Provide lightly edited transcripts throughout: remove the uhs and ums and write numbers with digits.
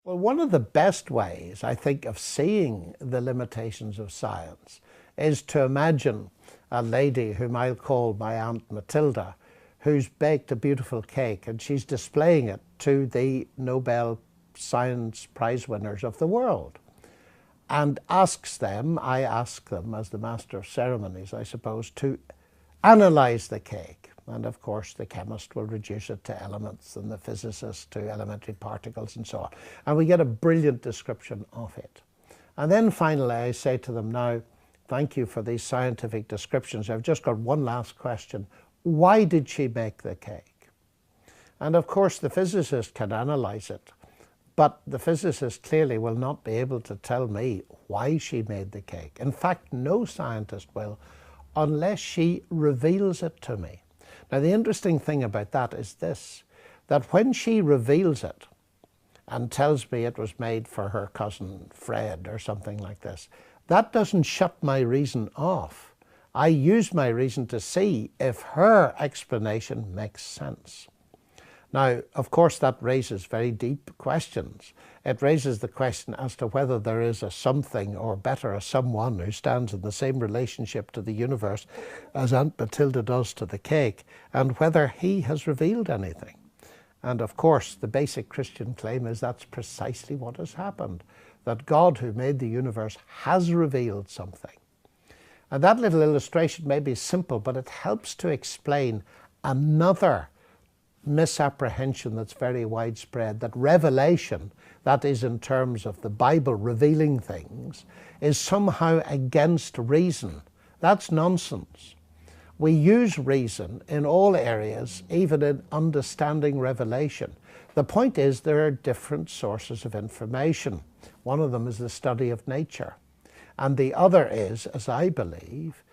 Well, one of the best ways, I think, of seeing the limitations of science is to imagine a lady whom I'll call my Aunt Matilda, who's baked a beautiful cake and she's displaying it to the Nobel Science Prize winners of the world, and asks them, I ask them as the master of ceremonies, I suppose, to analyze the cake. And of course the chemist will reduce it to elements and the physicist to elementary particles and so on. And we get a brilliant description of it. And then finally I say to them, now, thank you for these scientific descriptions. I've just got one last question. Why did she bake the cake? And of course the physicist can analyze it, but the physicist clearly will not be able to tell me why she made the cake. In fact, no scientist will, unless she reveals it to me. Now, the interesting thing about that is this, that when she reveals it and tells me it was made for her cousin Fred or something like this, that doesn't shut my reason off. I use my reason to see if her explanation makes sense. Now, of course, that raises very deep questions. It raises the question as to whether there is a something, or better, a someone who stands in the same relationship to the universe as Aunt Matilda does to the cake, and whether he has revealed anything. And of course, the basic Christian claim is that's precisely what has happened, that God, who made the universe, has revealed something. And that little illustration may be simple, but it helps to explain another misapprehension that's very widespread, that revelation, that is in terms of the Bible revealing things, is somehow against reason. That's nonsense. We use reason in all areas, even in understanding revelation. The point is there are different sources of information. One of them is the study of nature, and the other is, as I believe,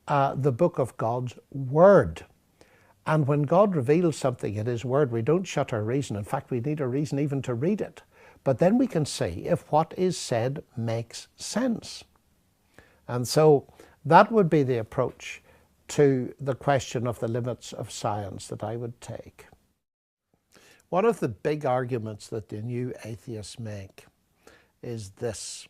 the book of God's Word. And when God reveals something in His Word, we don't shut our reason. In fact, we need a reason even to read it. But then we can see if what is said makes sense. And so that would be the approach to the question of the limits of science that I would take. One of the big arguments that the new atheists make is this.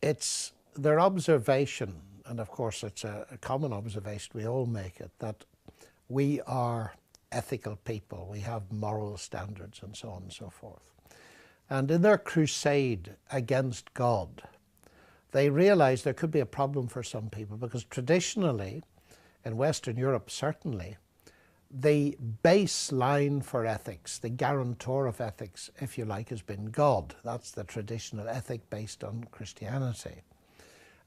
It's their observation, and of course it's a common observation, we all make it, that we are ethical people, we have moral standards and so on and so forth. And in their crusade against God, they realize there could be a problem for some people, because traditionally, in Western Europe certainly, the baseline for ethics, the guarantor of ethics, if you like, has been God. That's the traditional ethic based on Christianity.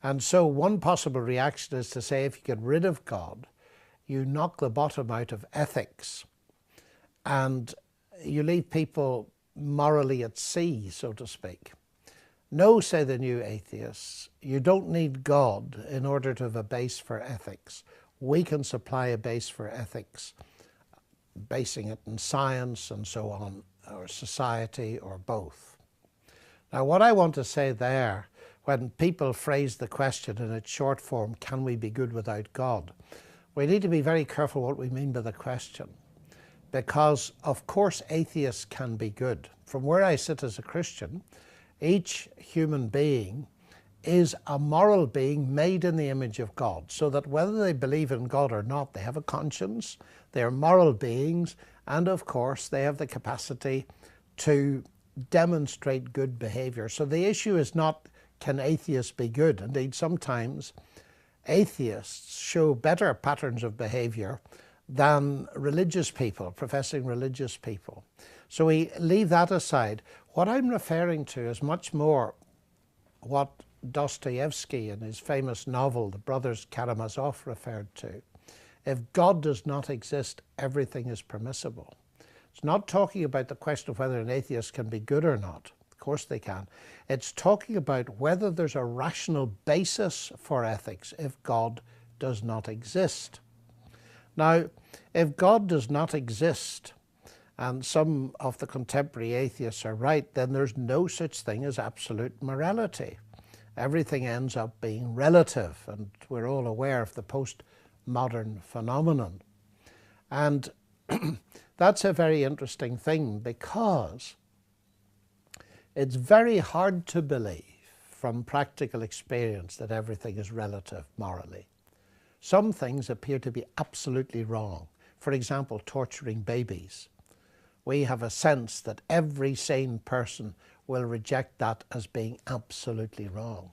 And so one possible reaction is to say, if you get rid of God, you knock the bottom out of ethics and you leave people morally at sea, so to speak. No, say the new atheists, you don't need God in order to have a base for ethics. We can supply a base for ethics, basing it in science and so on, or society, or both. Now, what I want to say there, when people phrase the question in its short form, can we be good without God? We need to be very careful what we mean by the question, because of course atheists can be good. From where I sit as a Christian, each human being is a moral being made in the image of God, so that whether they believe in God or not, they have a conscience, they are moral beings, and of course they have the capacity to demonstrate good behavior. So the issue is not, can atheists be good? Indeed, sometimes atheists show better patterns of behavior than religious people, professing religious people. So we leave that aside. What I'm referring to is much more what Dostoevsky in his famous novel, The Brothers Karamazov, referred to. If God does not exist, everything is permissible. It's not talking about the question of whether an atheist can be good or not. Of course they can. It's talking about whether there's a rational basis for ethics if God does not exist. Now, if God does not exist, and some of the contemporary atheists are right, then there's no such thing as absolute morality. Everything ends up being relative, and we're all aware of the postmodern phenomenon. And that's a very interesting thing, because It's very hard to believe from practical experience that everything is relative morally. Some things appear to be absolutely wrong. For example, torturing babies. We have a sense that every sane person will reject that as being absolutely wrong.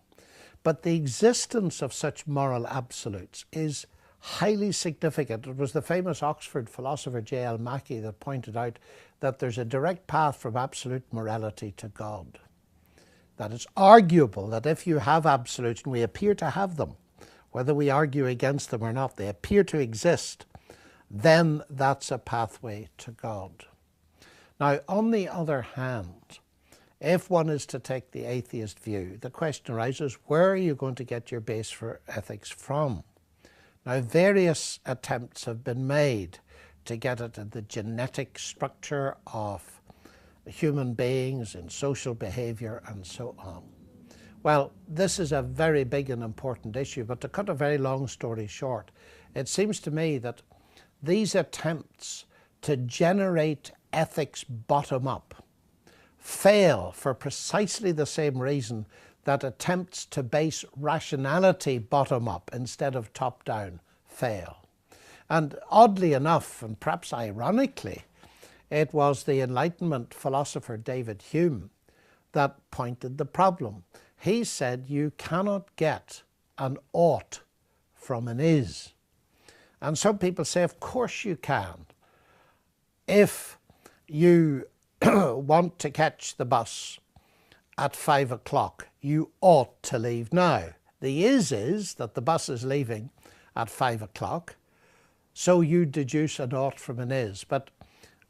But the existence of such moral absolutes is highly significant. It was the famous Oxford philosopher J.L. Mackie that pointed out that there's a direct path from absolute morality to God. That it's arguable that if you have absolutes, and we appear to have them, whether we argue against them or not, they appear to exist, then that's a pathway to God. Now, on the other hand, if one is to take the atheist view, the question arises, where are you going to get your base for ethics from? Now, various attempts have been made to get it in the genetic structure of human beings, in social behavior, and so on. Well, this is a very big and important issue, but to cut a very long story short, it seems to me that these attempts to generate ethics bottom up fail for precisely the same reason that attempts to base rationality bottom up instead of top down fail. And oddly enough, and perhaps ironically, it was the Enlightenment philosopher David Hume that pointed the problem. He said you cannot get an ought from an is. And some people say, of course you can. If you want to catch the bus at 5 o'clock, you ought to leave now. The is that the bus is leaving at 5 o'clock, so you deduce an ought from an is. But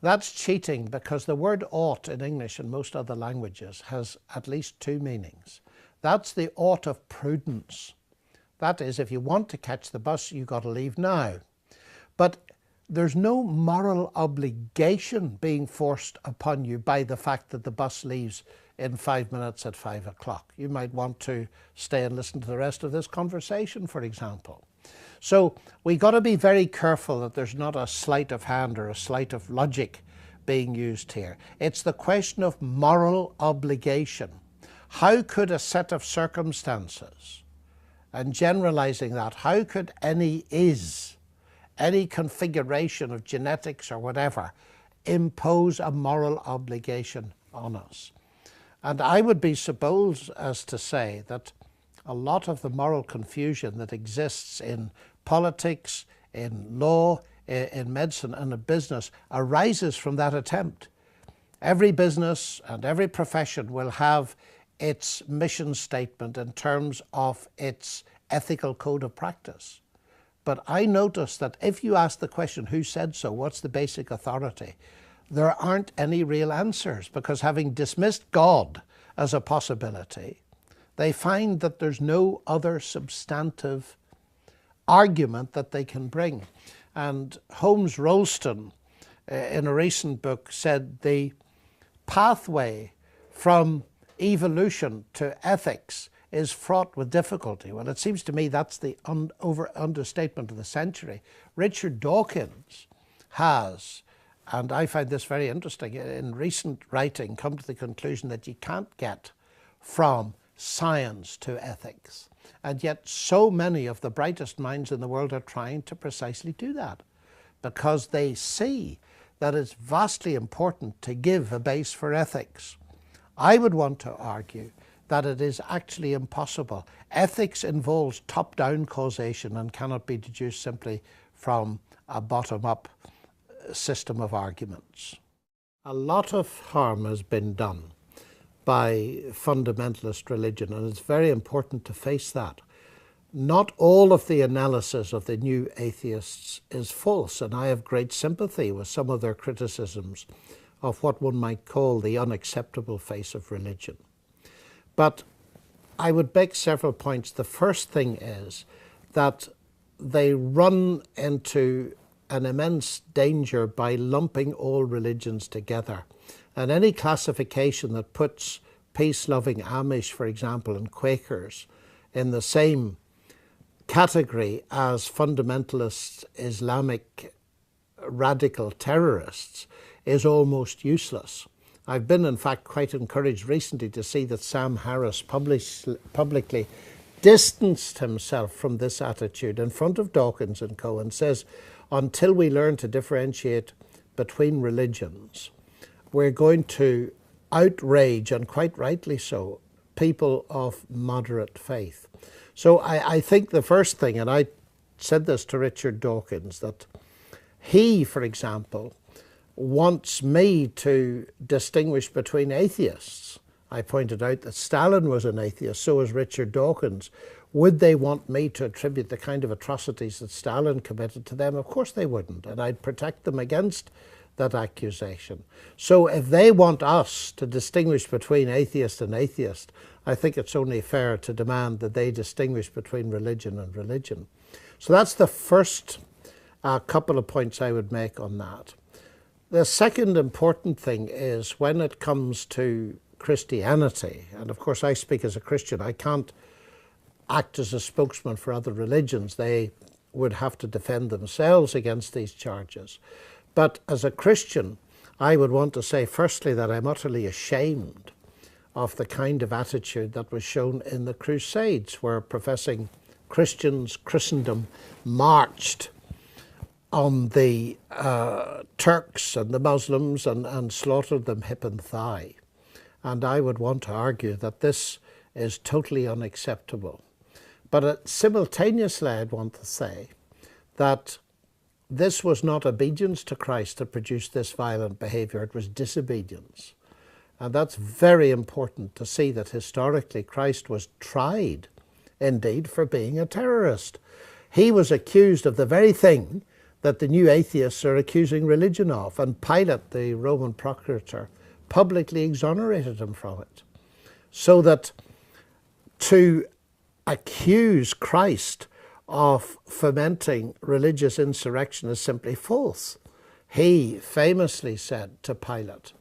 that's cheating, because the word ought in English and most other languages has at least two meanings. That's the ought of prudence. That is, if you want to catch the bus, you've got to leave now. But there's no moral obligation being forced upon you by the fact that the bus leaves in 5 minutes at 5 o'clock. You might want to stay and listen to the rest of this conversation, for example. So we've got to be very careful that there's not a sleight of hand or a sleight of logic being used here. It's the question of moral obligation. How could a set of circumstances, and generalizing that, how could any configuration of genetics or whatever, impose a moral obligation on us? And I would be supposed as to say that a lot of the moral confusion that exists in politics, in law, in medicine and in business arises from that attempt. Every business and every profession will have its mission statement in terms of its ethical code of practice. But I notice that if you ask the question, who said so, what's the basic authority, there aren't any real answers, because having dismissed God as a possibility, they find that there's no other substantive argument that they can bring. And Holmes Rolston, in a recent book, said the pathway from evolution to ethics is fraught with difficulty. Well, it seems to me that's the understatement of the century. Richard Dawkins has, and I find this very interesting, in recent writing come to the conclusion that you can't get from science to ethics. And yet so many of the brightest minds in the world are trying to precisely do that, because they see that it's vastly important to give a base for ethics. I would want to argue that it is actually impossible. Ethics involves top-down causation and cannot be deduced simply from a bottom-up system of arguments. A lot of harm has been done by fundamentalist religion, and it's very important to face that. Not all of the analysis of the new atheists is false, and I have great sympathy with some of their criticisms of what one might call the unacceptable face of religion. But I would make several points. The first thing is that they run into an immense danger by lumping all religions together. And any classification that puts peace-loving Amish, for example, and Quakers in the same category as fundamentalist Islamic radical terrorists is almost useless. I've been, in fact, quite encouraged recently to see that Sam Harris publicly distanced himself from this attitude in front of Dawkins and co. and says, until we learn to differentiate between religions, we're going to outrage, and quite rightly so, people of moderate faith. So I think the first thing, and I said this to Richard Dawkins, that he, for example, wants me to distinguish between atheists. I pointed out that Stalin was an atheist, so was Richard Dawkins. Would they want me to attribute the kind of atrocities that Stalin committed to them? Of course they wouldn't, and I'd protect them against that accusation. So if they want us to distinguish between atheist and atheist, I think it's only fair to demand that they distinguish between religion and religion. So that's the first couple of points I would make on that. The second important thing is when it comes to Christianity, and of course I speak as a Christian, I can't act as a spokesman for other religions. They would have to defend themselves against these charges. But as a Christian, I would want to say firstly that I'm utterly ashamed of the kind of attitude that was shown in the Crusades, where professing Christians, Christendom, marched on the Turks and the Muslims and slaughtered them hip and thigh. And I would want to argue that this is totally unacceptable. But simultaneously, I'd want to say that this was not obedience to Christ that produced this violent behavior, it was disobedience. And that's very important to see that historically Christ was tried, indeed, for being a terrorist. He was accused of the very thing that the new atheists are accusing religion of, and Pilate, the Roman procurator, publicly exonerated him from it. So that to accuse Christ of fomenting religious insurrection is simply false. He famously said to Pilate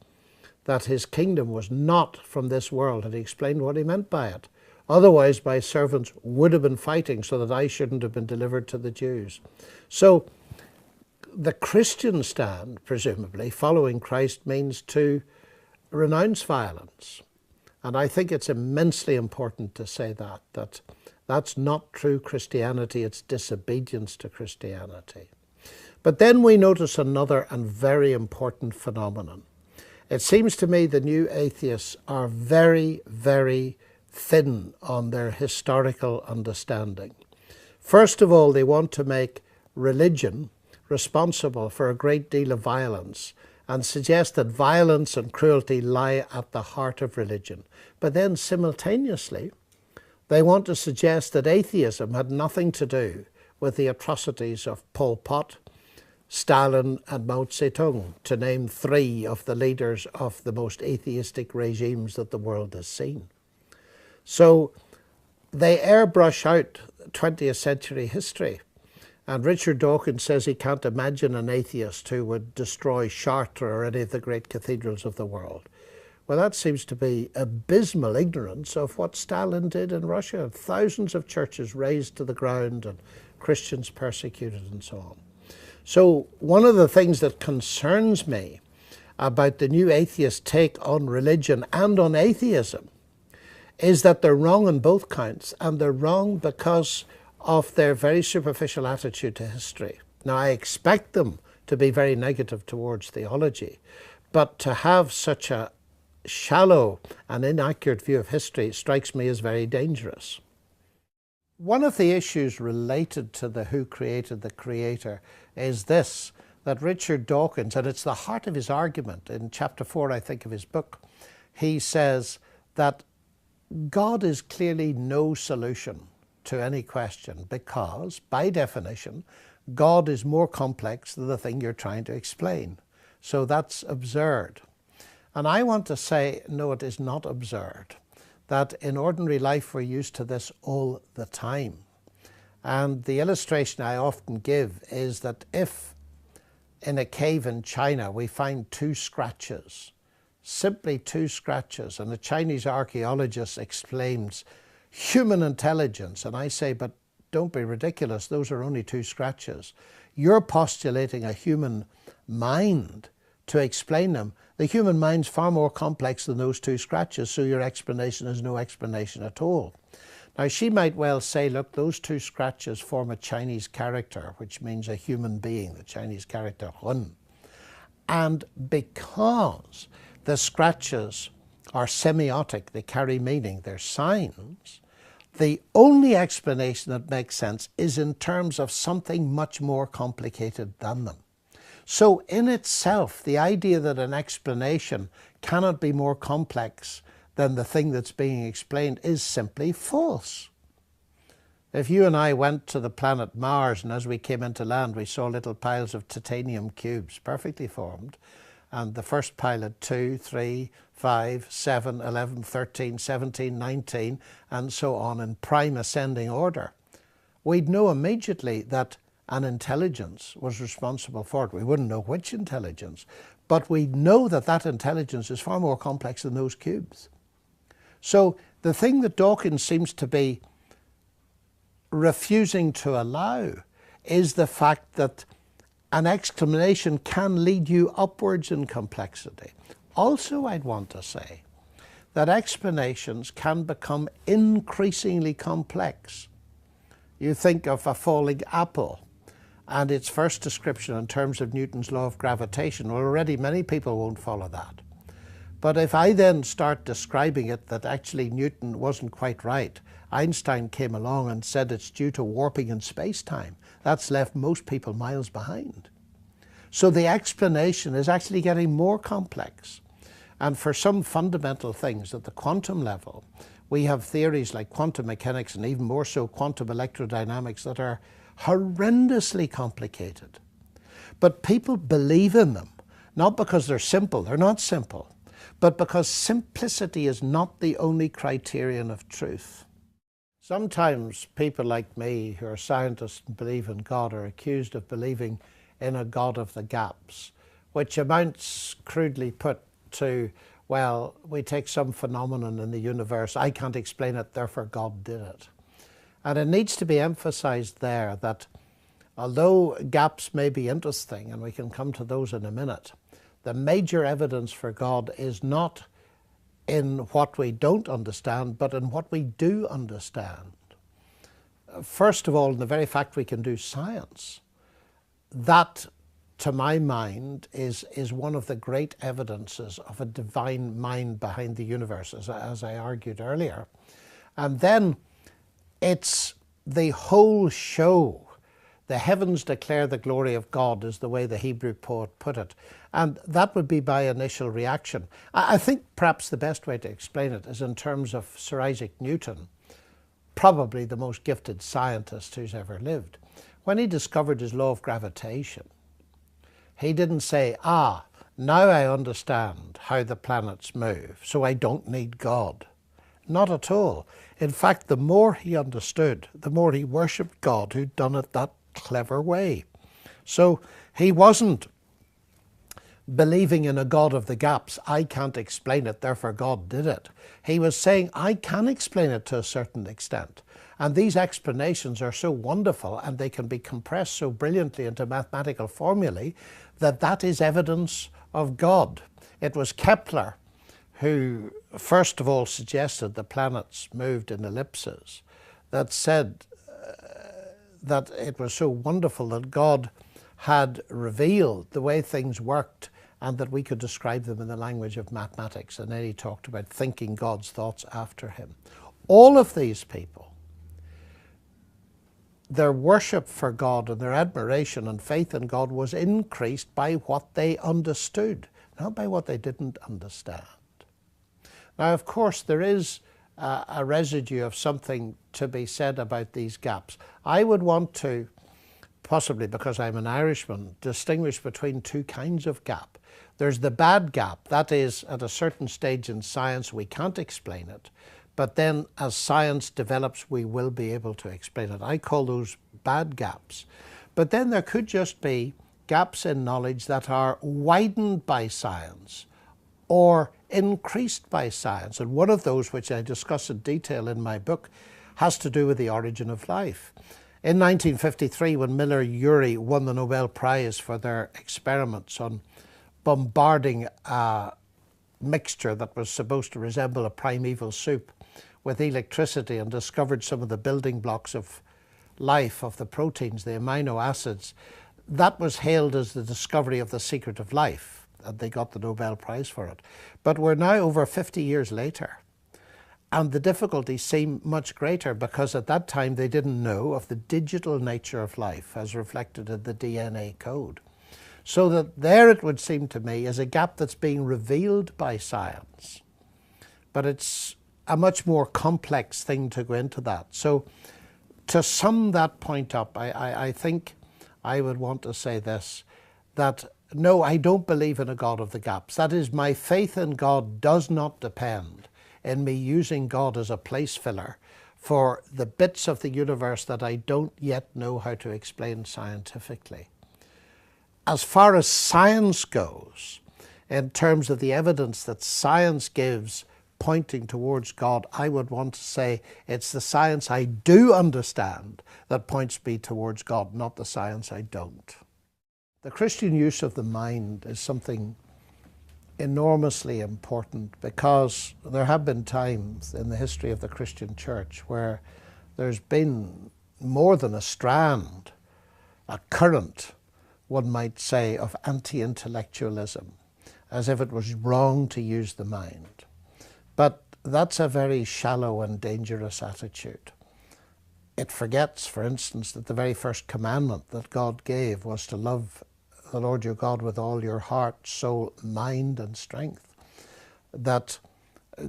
that his kingdom was not from this world, and he explained what he meant by it. Otherwise, my servants would have been fighting so that I shouldn't have been delivered to the Jews. So the Christian stand, presumably, following Christ means to renounce violence. And I think it's immensely important to say that that's not true Christianity, it's disobedience to Christianity. But then we notice another and very important phenomenon. It seems to me the new atheists are very, very thin on their historical understanding. First of all, they want to make religion responsible for a great deal of violence and suggest that violence and cruelty lie at the heart of religion. But then simultaneously, they want to suggest that atheism had nothing to do with the atrocities of Pol Pot, Stalin and Mao Zedong, to name three of the leaders of the most atheistic regimes that the world has seen. So they airbrush out 20th century history. And Richard Dawkins says he can't imagine an atheist who would destroy Chartres or any of the great cathedrals of the world. Well, that seems to be abysmal ignorance of what Stalin did in Russia. Thousands of churches razed to the ground and Christians persecuted and so on. So one of the things that concerns me about the new atheist take on religion and on atheism is that they're wrong on both counts, and they're wrong because of their very superficial attitude to history. Now, I expect them to be very negative towards theology, but to have such a shallow and inaccurate view of history strikes me as very dangerous. One of the issues related to the who created the creator is this, that Richard Dawkins, and it's the heart of his argument in chapter 4, I think, of his book, he says that God is clearly no solution to any question because, by definition, God is more complex than the thing you're trying to explain. So that's absurd. And I want to say, no, it is not absurd. That in ordinary life we're used to this all the time. And the illustration I often give is that if in a cave in China we find two scratches, simply two scratches, and a Chinese archaeologist exclaims, "Human intelligence," and I say, but don't be ridiculous, those are only two scratches. You're postulating a human mind to explain them. The human mind's far more complex than those two scratches, so your explanation is no explanation at all. Now, she might well say, look, those two scratches form a Chinese character, which means a human being, the Chinese character Hun. And because the scratches are semiotic, they carry meaning, they're signs, the only explanation that makes sense is in terms of something much more complicated than them. So in itself, the idea that an explanation cannot be more complex than the thing that's being explained is simply false. If you and I went to the planet Mars and as we came into land we saw little piles of titanium cubes, perfectly formed, and the first pile had 2, 3, 5, 7, 11, 13, 17, 19, and so on in prime ascending order, we'd know immediately that an intelligence was responsible for it. We wouldn't know which intelligence, but we know that that intelligence is far more complex than those cubes. So the thing that Dawkins seems to be refusing to allow is the fact that an explanation can lead you upwards in complexity. Also, I'd want to say that explanations can become increasingly complex. You think of a falling apple and its first description in terms of Newton's law of gravitation. Well, already many people won't follow that. But if I then start describing it that actually Newton wasn't quite right, Einstein came along and said it's due to warping in space-time, that's left most people miles behind. So the explanation is actually getting more complex. And for some fundamental things at the quantum level, we have theories like quantum mechanics and even more so quantum electrodynamics that are horrendously complicated. But people believe in them, not because they're simple, they're not simple, but because simplicity is not the only criterion of truth. Sometimes people like me who are scientists and believe in God are accused of believing in a God of the gaps, which amounts, crudely put, to, well, we take some phenomenon in the universe, I can't explain it, therefore God did it. And it needs to be emphasized there that although gaps may be interesting, and we can come to those in a minute, the major evidence for God is not in what we don't understand, but in what we do understand. First of all, in the very fact we can do science. That, to my mind, is one of the great evidences of a divine mind behind the universe, as I argued earlier. And then it's the whole show. The heavens declare the glory of God is the way the Hebrew poet put it. And that would be by initial reaction. I think perhaps the best way to explain it is in terms of Sir Isaac Newton, probably the most gifted scientist who's ever lived. When he discovered his law of gravitation, he didn't say, now I understand how the planets move, so I don't need God. Not at all. In fact, the more he understood, the more he worshipped God who'd done it that clever way. So he wasn't believing in a God of the gaps. I can't explain it, therefore God did it. He was saying, I can explain it to a certain extent. And these explanations are so wonderful and they can be compressed so brilliantly into mathematical formulae that that is evidence of God. It was Kepler who first of all suggested the planets moved in ellipses, that said that it was so wonderful that God had revealed the way things worked and that we could describe them in the language of mathematics. And then he talked about thinking God's thoughts after him. All of these people, their worship for God and their admiration and faith in God was increased by what they understood, not by what they didn't understand. Now, of course, there is a residue of something to be said about these gaps. I would want to, possibly because I'm an Irishman, distinguish between two kinds of gap. There's the bad gap, that is, at a certain stage in science we can't explain it, but then as science develops we will be able to explain it. I call those bad gaps. But then there could just be gaps in knowledge that are widened by science or increased by science. And one of those, which I discuss in detail in my book, has to do with the origin of life. In 1953, when Miller-Urey won the Nobel Prize for their experiments on bombarding a mixture that was supposed to resemble a primeval soup with electricity and discovered some of the building blocks of life, of the proteins, the amino acids, that was hailed as the discovery of the secret of life, and they got the Nobel Prize for it. But we're now over 50 years later, and the difficulties seem much greater because at that time they didn't know of the digital nature of life as reflected in the DNA code. So that there, it would seem to me, is a gap that's being revealed by science. But it's a much more complex thing to go into that. So to sum that point up, I think I would want to say this, that no, I don't believe in a God of the gaps. That is, my faith in God does not depend in me using God as a place filler for the bits of the universe that I don't yet know how to explain scientifically. As far as science goes, in terms of the evidence that science gives pointing towards God, I would want to say it's the science I do understand that points me towards God, not the science I don't. The Christian use of the mind is something enormously important because there have been times in the history of the Christian church where there's been more than a strand, a current, one might say, of anti-intellectualism, as if it was wrong to use the mind. But that's a very shallow and dangerous attitude. It forgets, for instance, that the very first commandment that God gave was to love the Lord your God with all your heart, soul, mind, and strength. That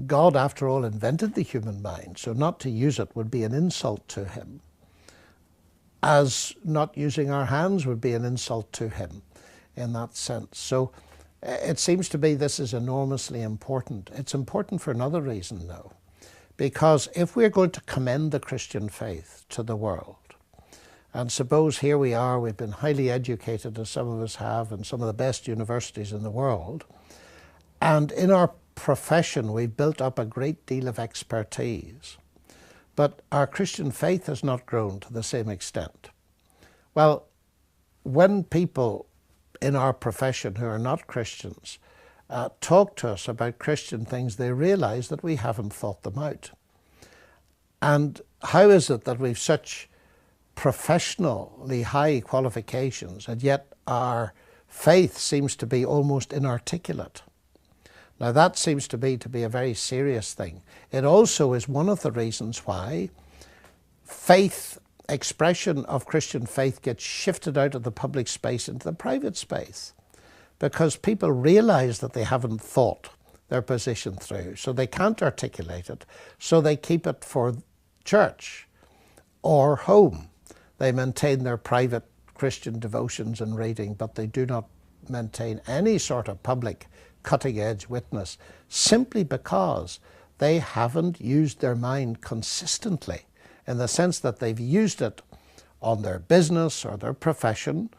God, after all, invented the human mind, so not to use it would be an insult to him, as not using our hands would be an insult to him in that sense. So it seems to me this is enormously important. It's important for another reason, though, because if we're going to commend the Christian faith to the world, and suppose here we are, we've been highly educated, as some of us have, in some of the best universities in the world, and in our profession we've built up a great deal of expertise, but our Christian faith has not grown to the same extent. Well, when people in our profession who are not Christians talk to us about Christian things, they realize that we haven't thought them out. And how is it that we've such professionally high qualifications and yet our faith seems to be almost inarticulate? Now that seems to me to be a very serious thing. It also is one of the reasons why faith, expression of Christian faith, gets shifted out of the public space into the private space, because people realize that they haven't thought their position through, so they can't articulate it, so they keep it for church or home. They maintain their private Christian devotions and reading, but they do not maintain any sort of public cutting-edge witness, simply because they haven't used their mind consistently, in the sense that they've used it on their business or their profession,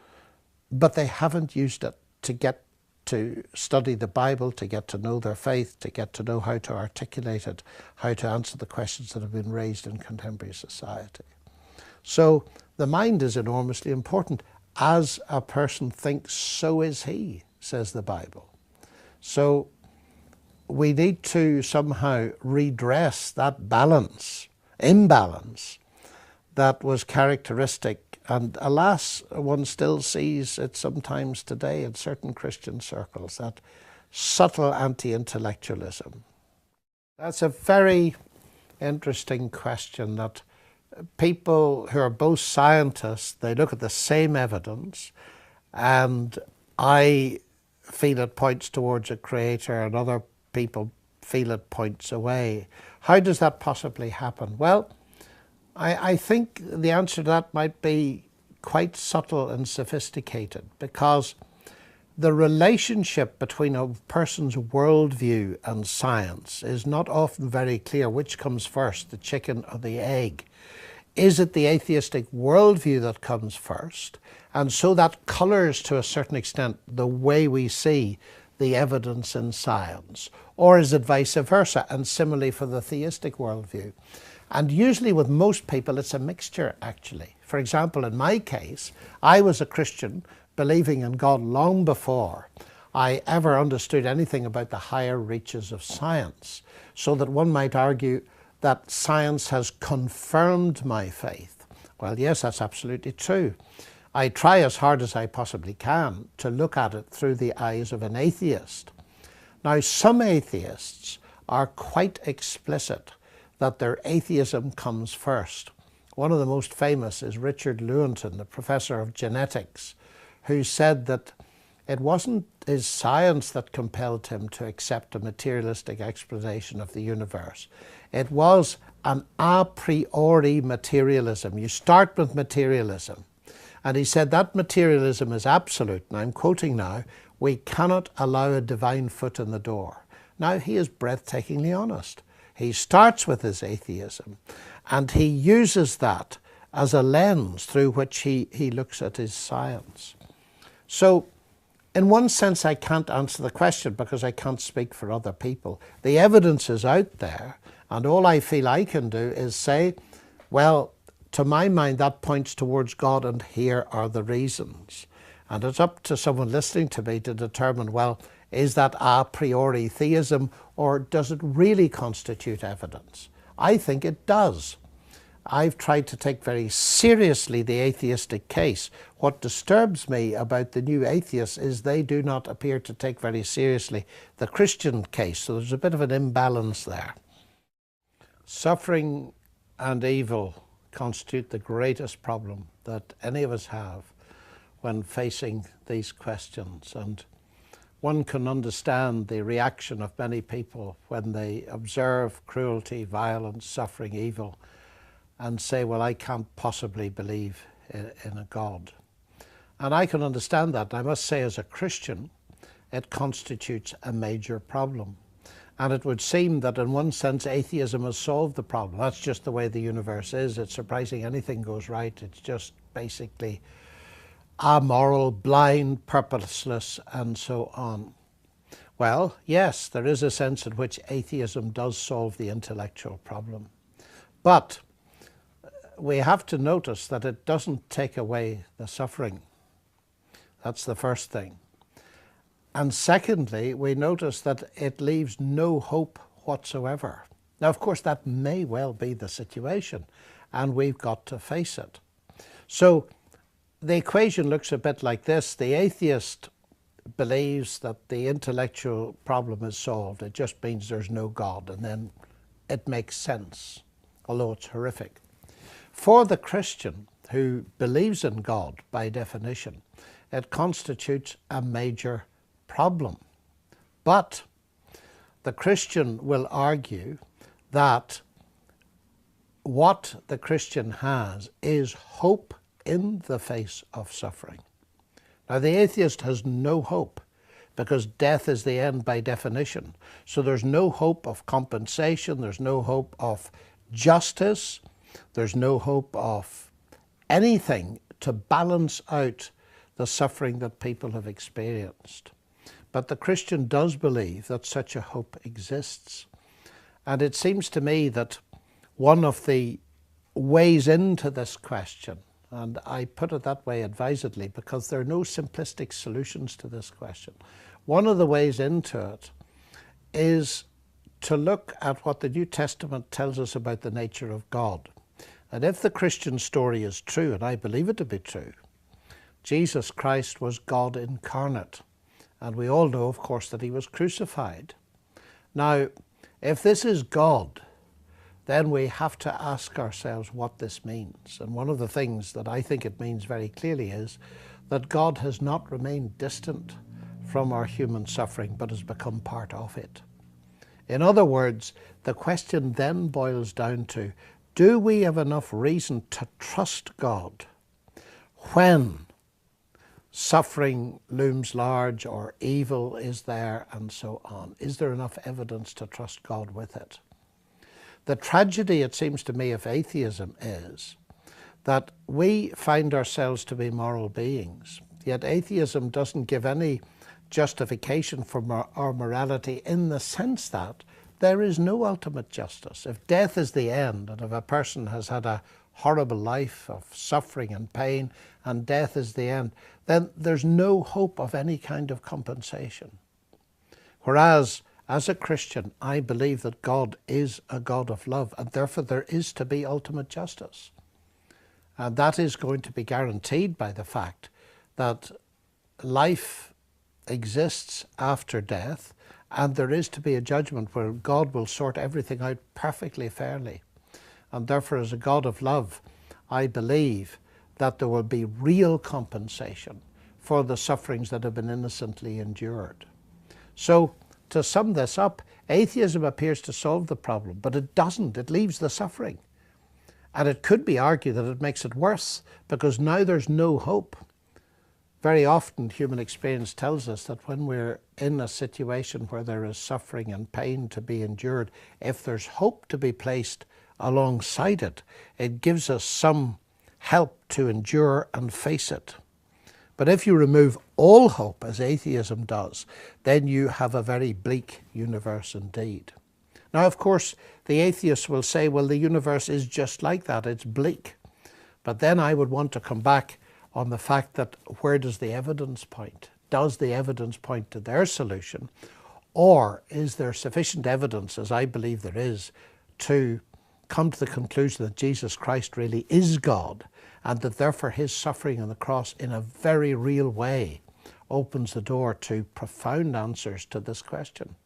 but they haven't used it to get to study the Bible, to get to know their faith, to get to know how to articulate it, how to answer the questions that have been raised in contemporary society. So the mind is enormously important. As a person thinks, so is he, says the Bible. So we need to somehow redress that imbalance that was characteristic, and alas, one still sees it sometimes today in certain Christian circles, that subtle anti-intellectualism. That's a very interesting question, that people who are both scientists, they look at the same evidence, and I feel it points towards a creator and other people feel it points away. How does that possibly happen? Well, I think the answer to that might be quite subtle and sophisticated, because the relationship between a person's worldview and science is not often very clear. Which comes first, the chicken or the egg? Is it the atheistic worldview that comes first? And so that colours to a certain extent the way we see the evidence in science. Or is it vice versa, and similarly for the theistic worldview? And usually with most people it's a mixture, actually. For example, in my case, I was a Christian believing in God long before I ever understood anything about the higher reaches of science, so that one might argue that science has confirmed my faith. Well, yes, that's absolutely true. I try as hard as I possibly can to look at it through the eyes of an atheist. Now, some atheists are quite explicit that their atheism comes first. One of the most famous is Richard Lewontin, the professor of genetics, who said that it wasn't his science that compelled him to accept a materialistic explanation of the universe. It was an a priori materialism. You start with materialism. And he said that materialism is absolute. And I'm quoting now, "We cannot allow a divine foot in the door." Now, he is breathtakingly honest. He starts with his atheism, and he uses that as a lens through which he looks at his science. So, in one sense, I can't answer the question because I can't speak for other people. The evidence is out there, and all I feel I can do is say, well, to my mind, that points towards God, and here are the reasons. And it's up to someone listening to me to determine, well, is that a priori theism, or does it really constitute evidence? I think it does. I've tried to take very seriously the atheistic case. What disturbs me about the new atheists is they do not appear to take very seriously the Christian case, so there's a bit of an imbalance there. Suffering and evil constitute the greatest problem that any of us have when facing these questions, and one can understand the reaction of many people when they observe cruelty, violence, suffering, evil, and say, well, I can't possibly believe in a God. And I can understand that. I must say, as a Christian, it constitutes a major problem. And it would seem that in one sense atheism has solved the problem. That's just the way the universe is. It's surprising anything goes right. It's just basically amoral, blind, purposeless, and so on. Well, yes, there is a sense in which atheism does solve the intellectual problem. But we have to notice that it doesn't take away the suffering. That's the first thing. And secondly, we notice that it leaves no hope whatsoever. Now, of course, that may well be the situation, and we've got to face it. So the equation looks a bit like this. The atheist believes that the intellectual problem is solved. It just means there's no God, and then it makes sense, although it's horrific. For the Christian, who believes in God by definition, it constitutes a major problem. But the Christian will argue that what the Christian has is hope in the face of suffering. Now, the atheist has no hope because death is the end by definition. So there's no hope of compensation, there's no hope of justice, there's no hope of anything to balance out the suffering that people have experienced. But the Christian does believe that such a hope exists. And it seems to me that one of the ways into this question, and I put it that way advisedly because there are no simplistic solutions to this question, one of the ways into it is to look at what the New Testament tells us about the nature of God. And if the Christian story is true, and I believe it to be true, Jesus Christ was God incarnate. And we all know, of course, that he was crucified. Now, if this is God, then we have to ask ourselves what this means. And one of the things that I think it means very clearly is that God has not remained distant from our human suffering, but has become part of it. In other words, the question then boils down to, do we have enough reason to trust God when suffering looms large or evil is there and so on? Is there enough evidence to trust God with it? The tragedy, it seems to me, of atheism is that we find ourselves to be moral beings, yet atheism doesn't give any justification for our morality in the sense that there is no ultimate justice. If death is the end, and if a person has had a horrible life of suffering and pain and death is the end, then there's no hope of any kind of compensation. Whereas, as a Christian, I believe that God is a God of love, and therefore there is to be ultimate justice. And that is going to be guaranteed by the fact that life exists after death, and there is to be a judgment where God will sort everything out perfectly fairly. And therefore, as a God of love, I believe that there will be real compensation for the sufferings that have been innocently endured. So, to sum this up, atheism appears to solve the problem, but it doesn't. It leaves the suffering. And it could be argued that it makes it worse, because now there's no hope. Very often human experience tells us that when we're in a situation where there is suffering and pain to be endured, if there's hope to be placed alongside it, it gives us some help to endure and face it. But if you remove all hope, as atheism does, then you have a very bleak universe indeed. Now, of course, the atheists will say, well, the universe is just like that, it's bleak. But then I would want to come back on the fact that where does the evidence point? Does the evidence point to their solution? Or is there sufficient evidence, as I believe there is, to come to the conclusion that Jesus Christ really is God, and that therefore his suffering on the cross in a very real way opens the door to profound answers to this question?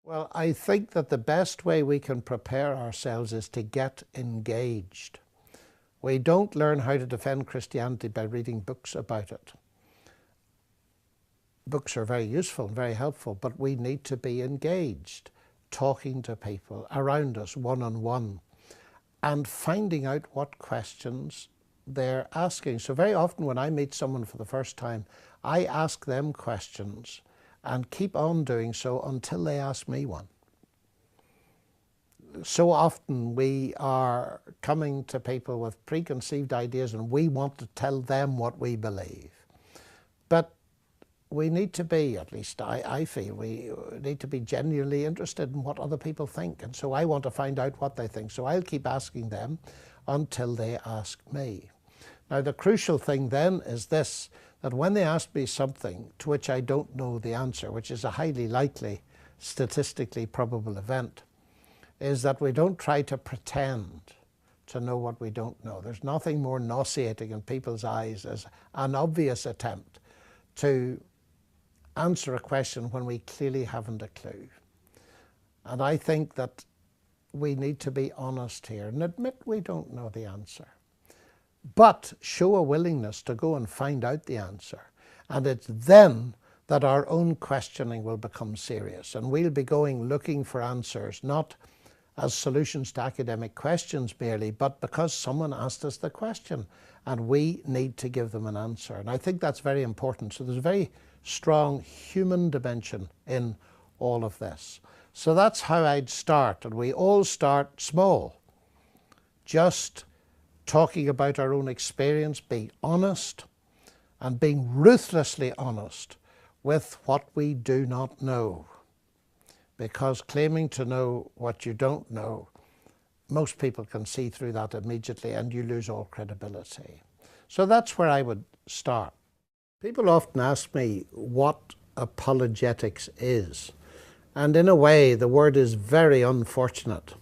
Well, I think that the best way we can prepare ourselves is to get engaged. We don't learn how to defend Christianity by reading books about it. Books are very useful and very helpful, but we need to be engaged, talking to people around us one-on-one, and finding out what questions they're asking. So very often when I meet someone for the first time, I ask them questions and keep on doing so until they ask me one. So often we are coming to people with preconceived ideas and we want to tell them what we believe. But we need to be, at least I feel, we need to be genuinely interested in what other people think. And so I want to find out what they think. So I'll keep asking them until they ask me. Now, the crucial thing then is this, that when they ask me something to which I don't know the answer, which is a highly likely, statistically probable event, is that we don't try to pretend to know what we don't know. There's nothing more nauseating in people's eyes as an obvious attempt to answer a question when we clearly haven't a clue. And I think that we need to be honest here and admit we don't know the answer, but show a willingness to go and find out the answer. And it's then that our own questioning will become serious, and we'll be going looking for answers, not as solutions to academic questions merely, but because someone asked us the question and we need to give them an answer. And I think that's very important. So there's a very strong human dimension in all of this. So that's how I'd start, and we all start small, just talking about our own experience, being honest, and being ruthlessly honest with what we do not know. Because claiming to know what you don't know, most people can see through that immediately and you lose all credibility. So that's where I would start. People often ask me what apologetics is. And in a way, the word is very unfortunate,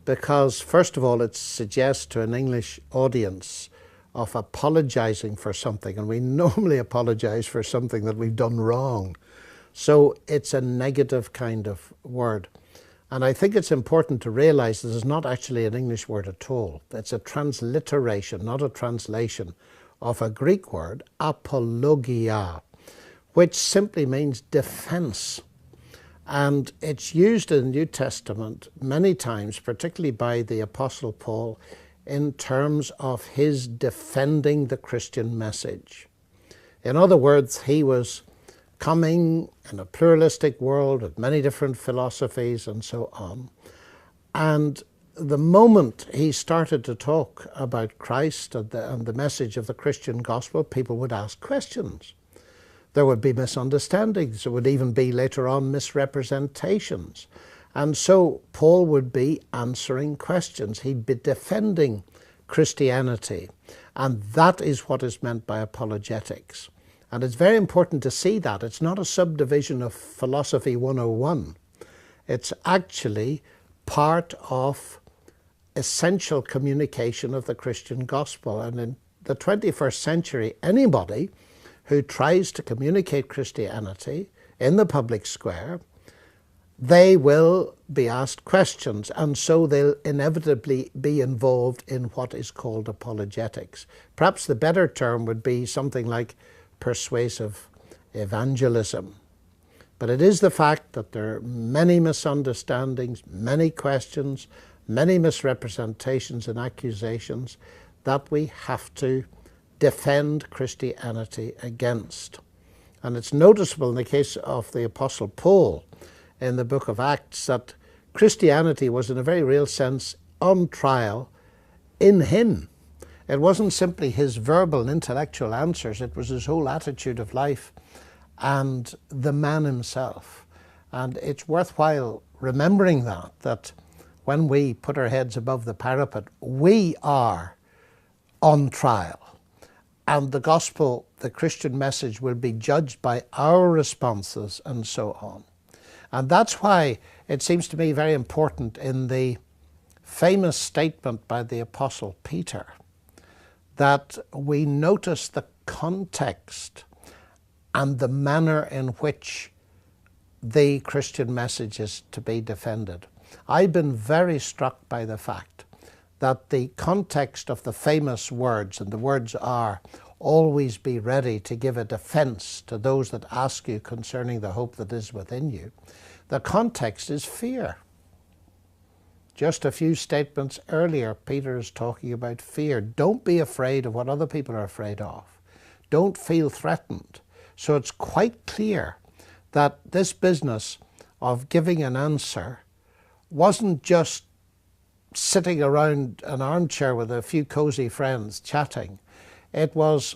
because first of all, it suggests to an English audience of apologizing for something, and we normally apologize for something that we've done wrong. So it's a negative kind of word. And I think it's important to realize this is not actually an English word at all. It's a transliteration, not a translation, of a Greek word, apologia, which simply means defense. And it's used in the New Testament many times, particularly by the Apostle Paul, in terms of his defending the Christian message. In other words, he was coming in a pluralistic world with many different philosophies and so on. And the moment he started to talk about Christ and the message of the Christian gospel, people would ask questions. There would be misunderstandings. There would even be later on misrepresentations. And so Paul would be answering questions. He'd be defending Christianity. And that is what is meant by apologetics. And it's very important to see that. It's not a subdivision of Philosophy 101. It's actually part of essential communication of the Christian gospel. And in the 21st century, anybody who tries to communicate Christianity in the public square, they will be asked questions, and so they'll inevitably be involved in what is called apologetics. Perhaps the better term would be something like persuasive evangelism. But it is the fact that there are many misunderstandings, many questions, many misrepresentations and accusations that we have to defend Christianity against. And it's noticeable in the case of the Apostle Paul in the book of Acts that Christianity was in a very real sense on trial in him. It wasn't simply his verbal and intellectual answers, it was his whole attitude of life and the man himself. And it's worthwhile remembering that when we put our heads above the parapet, we are on trial. And the gospel, the Christian message, will be judged by our responses and so on. And that's why it seems to me very important in the famous statement by the Apostle Peter that we notice the context and the manner in which the Christian message is to be defended. I've been very struck by the fact that the context of the famous words, and the words are, "Always be ready to give a defense to those that ask you concerning the hope that is within you." The context is fear. Just a few statements earlier, Peter is talking about fear. Don't be afraid of what other people are afraid of. Don't feel threatened. So it's quite clear that this business of giving an answer wasn't just sitting around an armchair with a few cozy friends chatting. It was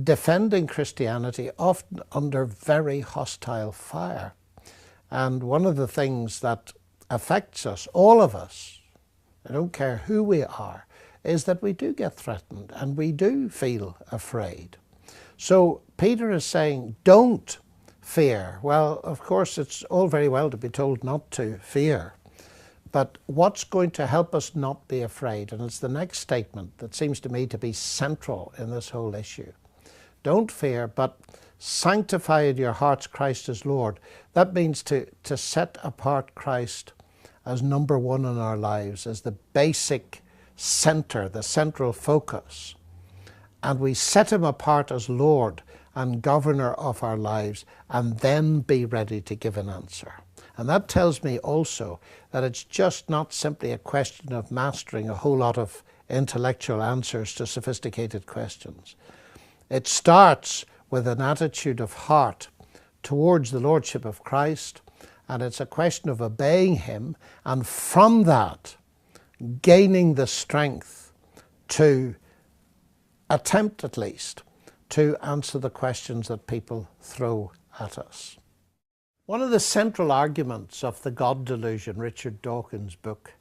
defending Christianity, often under very hostile fire. And one of the things that affects us, all of us, I don't care who we are, is that we do get threatened and we do feel afraid. So Peter is saying, don't fear. Well, of course, it's all very well to be told not to fear. But what's going to help us not be afraid? And it's the next statement that seems to me to be central in this whole issue. Don't fear, but sanctify in your hearts Christ as Lord. That means to set apart Christ as number one in our lives, as the basic center, the central focus. And we set him apart as Lord and governor of our lives, and then be ready to give an answer. And that tells me also that it's just not simply a question of mastering a whole lot of intellectual answers to sophisticated questions. It starts with an attitude of heart towards the Lordship of Christ, and it's a question of obeying him, and from that gaining the strength to attempt at least to answer the questions that people throw at us. One of the central arguments of the God delusion, Richard Dawkins' book,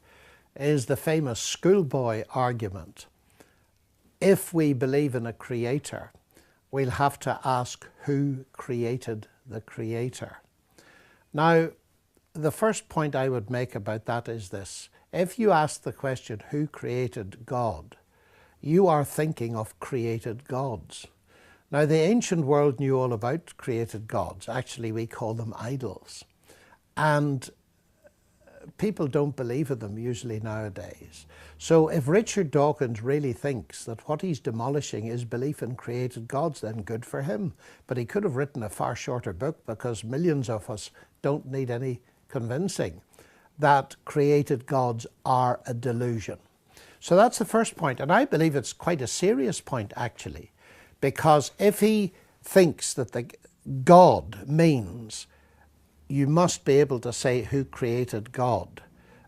is the famous schoolboy argument. If we believe in a creator, we'll have to ask who created the creator. Now, the first point I would make about that is this. If you ask the question, who created God, you are thinking of created gods. Now, the ancient world knew all about created gods. Actually, we call them idols. And people don't believe in them usually nowadays. So if Richard Dawkins really thinks that what he's demolishing is belief in created gods, then good for him. But he could have written a far shorter book, because millions of us don't need any convincing that created gods are a delusion. So that's the first point. And I believe it's quite a serious point, actually. Because if he thinks that the God means you must be able to say who created God,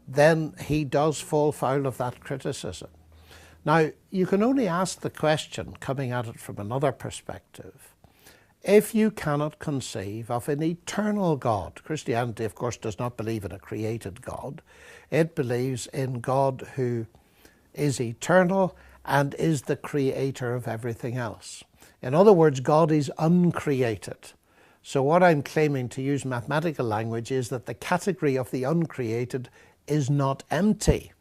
then he does fall foul of that criticism. Now, you can only ask the question, coming at it from another perspective, if you cannot conceive of an eternal God. Christianity, of course, does not believe in a created God. It believes in God who is eternal and is the creator of everything else. In other words, God is uncreated. So what I'm claiming, to use mathematical language, is that the category of the uncreated is not empty.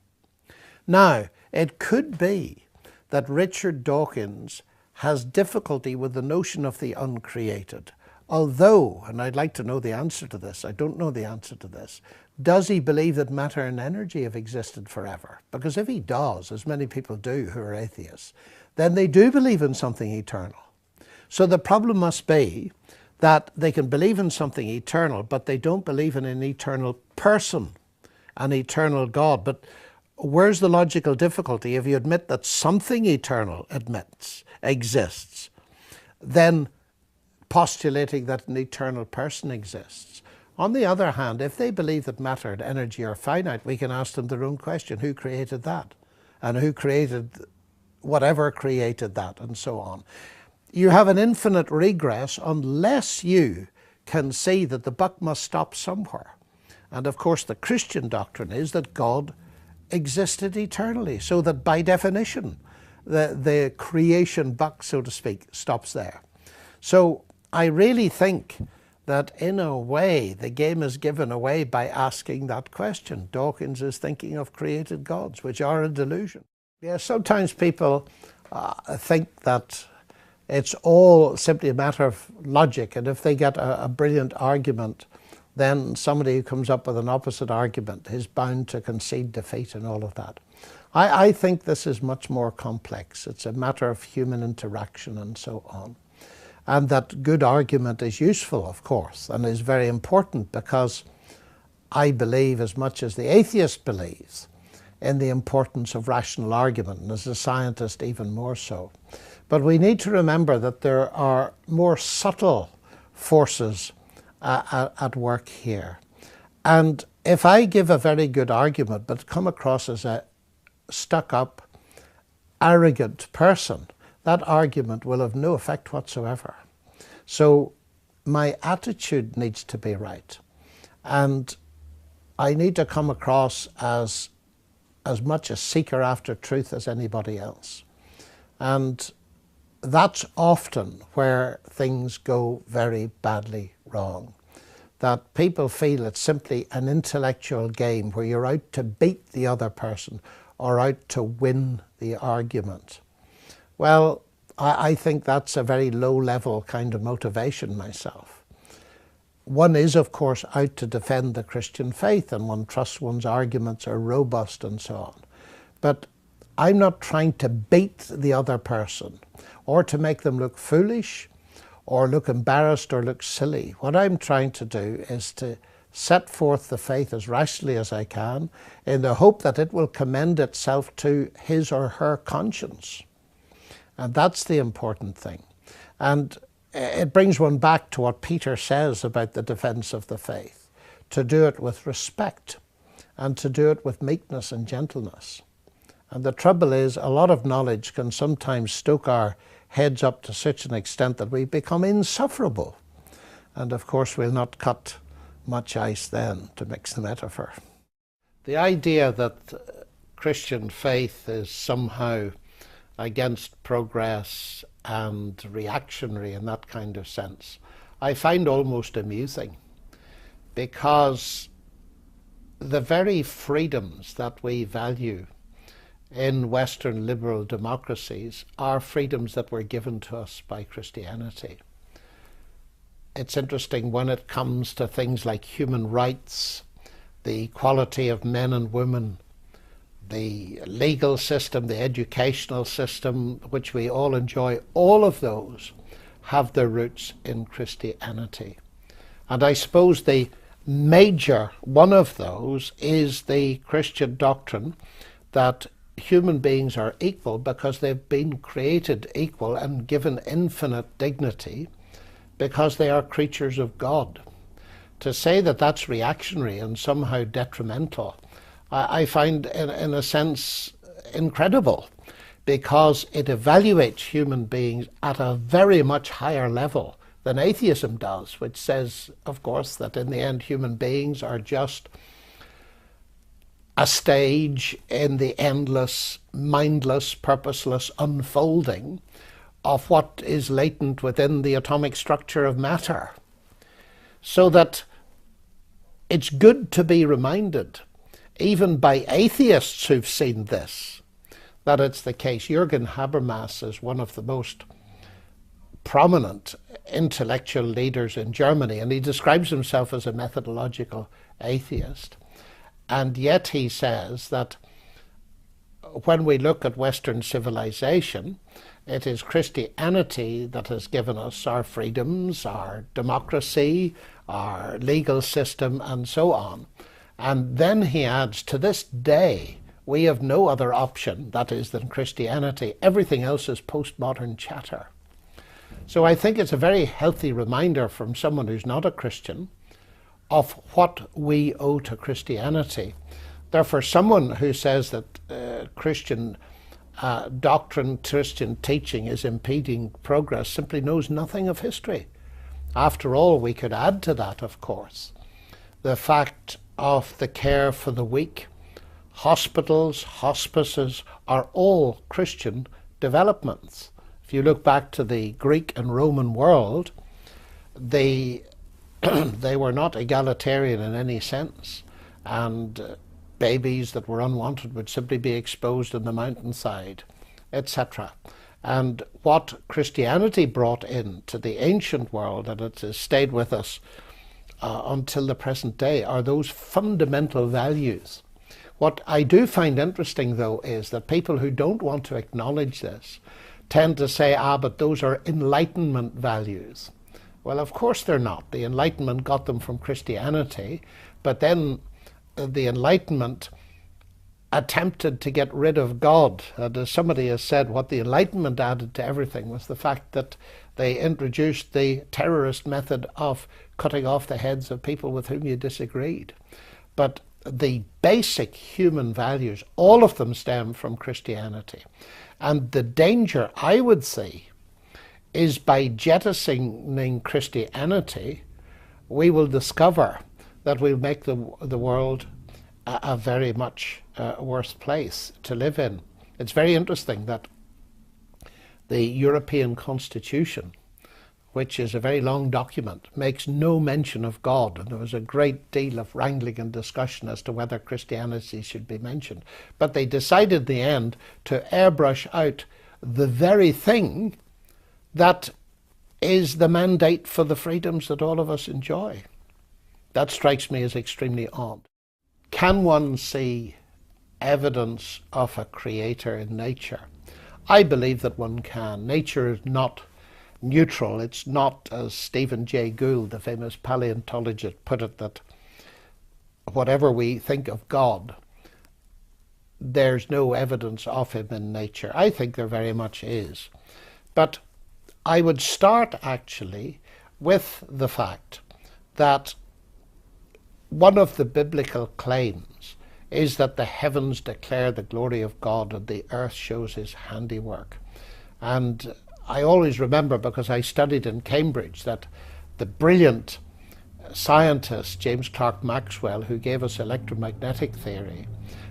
Now, it could be that Richard Dawkins has difficulty with the notion of the uncreated. Although, and I'd like to know the answer to this, I don't know the answer to this, does he believe that matter and energy have existed forever? Because if he does, as many people do who are atheists, then they do believe in something eternal. So the problem must be that they can believe in something eternal, but they don't believe in an eternal person, an eternal God. But where's the logical difficulty? If you admit that something eternal exists, then postulating that an eternal person exists. On the other hand, if they believe that matter and energy are finite, we can ask them their own question: who created that? And who created whatever created that, and so on. You have an infinite regress unless you can see that the buck must stop somewhere. And of course the Christian doctrine is that God existed eternally, so that by definition the creation buck, so to speak, stops there. So I really think that in a way the game is given away by asking that question. Dawkins is thinking of created gods, which are a delusion. Yeah, sometimes people think that it's all simply a matter of logic, and if they get a brilliant argument, then somebody who comes up with an opposite argument is bound to concede defeat and all of that. I think this is much more complex. It's a matter of human interaction and so on. And that good argument is useful, of course, and is very important, because I believe, as much as the atheist believes, in the importance of rational argument, and as a scientist even more so. But we need to remember that there are more subtle forces at work here. And if I give a very good argument but come across as a stuck-up, arrogant person, that argument will have no effect whatsoever. So my attitude needs to be right. And I need to come across as much a seeker after truth as anybody else. And that's often where things go very badly wrong. That people feel it's simply an intellectual game where you're out to beat the other person or out to win the argument. Well, I think that's a very low-level kind of motivation myself. One is, of course, out to defend the Christian faith, and one trusts one's arguments are robust and so on. But I'm not trying to beat the other person or to make them look foolish or look embarrassed or look silly. What I'm trying to do is to set forth the faith as rationally as I can, in the hope that it will commend itself to his or her conscience. And that's the important thing. And it brings one back to what Peter says about the defense of the faith, to do it with respect and to do it with meekness and gentleness. And the trouble is, a lot of knowledge can sometimes stoke our heads up to such an extent that we become insufferable. And of course we'll not cut much ice then, to mix the metaphor. The idea that Christian faith is somehow against progress and reactionary in that kind of sense, I find almost amusing, because the very freedoms that we value in Western liberal democracies are freedoms that were given to us by Christianity. It's interesting when it comes to things like human rights, the equality of men and women, the legal system, the educational system, which we all enjoy, all of those have their roots in Christianity. And I suppose the major one of those is the Christian doctrine that human beings are equal because they've been created equal and given infinite dignity because they are creatures of God. To say that that's reactionary and somehow detrimental, I find in a sense incredible, because it evaluates human beings at a very much higher level than atheism does, which says, of course, that in the end human beings are just a stage in the endless, mindless, purposeless unfolding of what is latent within the atomic structure of matter. So that it's good to be reminded, even by atheists who've seen this, that it's the case. Jürgen Habermas is one of the most prominent intellectual leaders in Germany, and he describes himself as a methodological atheist. And yet he says that when we look at Western civilization, it is Christianity that has given us our freedoms, our democracy, our legal system, and so on. And then he adds, to this day, we have no other option, that is, than Christianity. Everything else is postmodern chatter. So I think it's a very healthy reminder from someone who's not a Christian of what we owe to Christianity. Therefore, someone who says that Christian doctrine, Christian teaching is impeding progress simply knows nothing of history. After all, we could add to that, of course, the fact of the care for the weak. Hospitals, hospices are all Christian developments. If you look back to the Greek and Roman world, they were not egalitarian in any sense, and babies that were unwanted would simply be exposed on the mountainside, etc. And what Christianity brought into the ancient world, and it has stayed with us until the present day, are those fundamental values. What I do find interesting, though, is that people who don't want to acknowledge this tend to say, but those are Enlightenment values. Well, of course they're not. The Enlightenment got them from Christianity, but then the Enlightenment attempted to get rid of God. And as somebody has said, what the Enlightenment added to everything was the fact that they introduced the terrorist method of cutting off the heads of people with whom you disagreed. But the basic human values, all of them stem from Christianity. And the danger, I would say, is by jettisoning Christianity, we will discover that we'll make the world a very much worse place to live in. It's very interesting that the European Constitution, which is a very long document, makes no mention of God. And there was a great deal of wrangling and discussion as to whether Christianity should be mentioned. But they decided in the end to airbrush out the very thing that is the mandate for the freedoms that all of us enjoy. That strikes me as extremely odd. Can one see evidence of a creator in nature? I believe that one can. Nature is not neutral. It's not, as Stephen Jay Gould, the famous paleontologist, put it, that whatever we think of God, there's no evidence of him in nature. I think there very much is. But I would start actually with the fact that one of the biblical claims is that the heavens declare the glory of God and the earth shows his handiwork. And I always remember, because I studied in Cambridge, that the brilliant scientist James Clerk Maxwell, who gave us electromagnetic theory,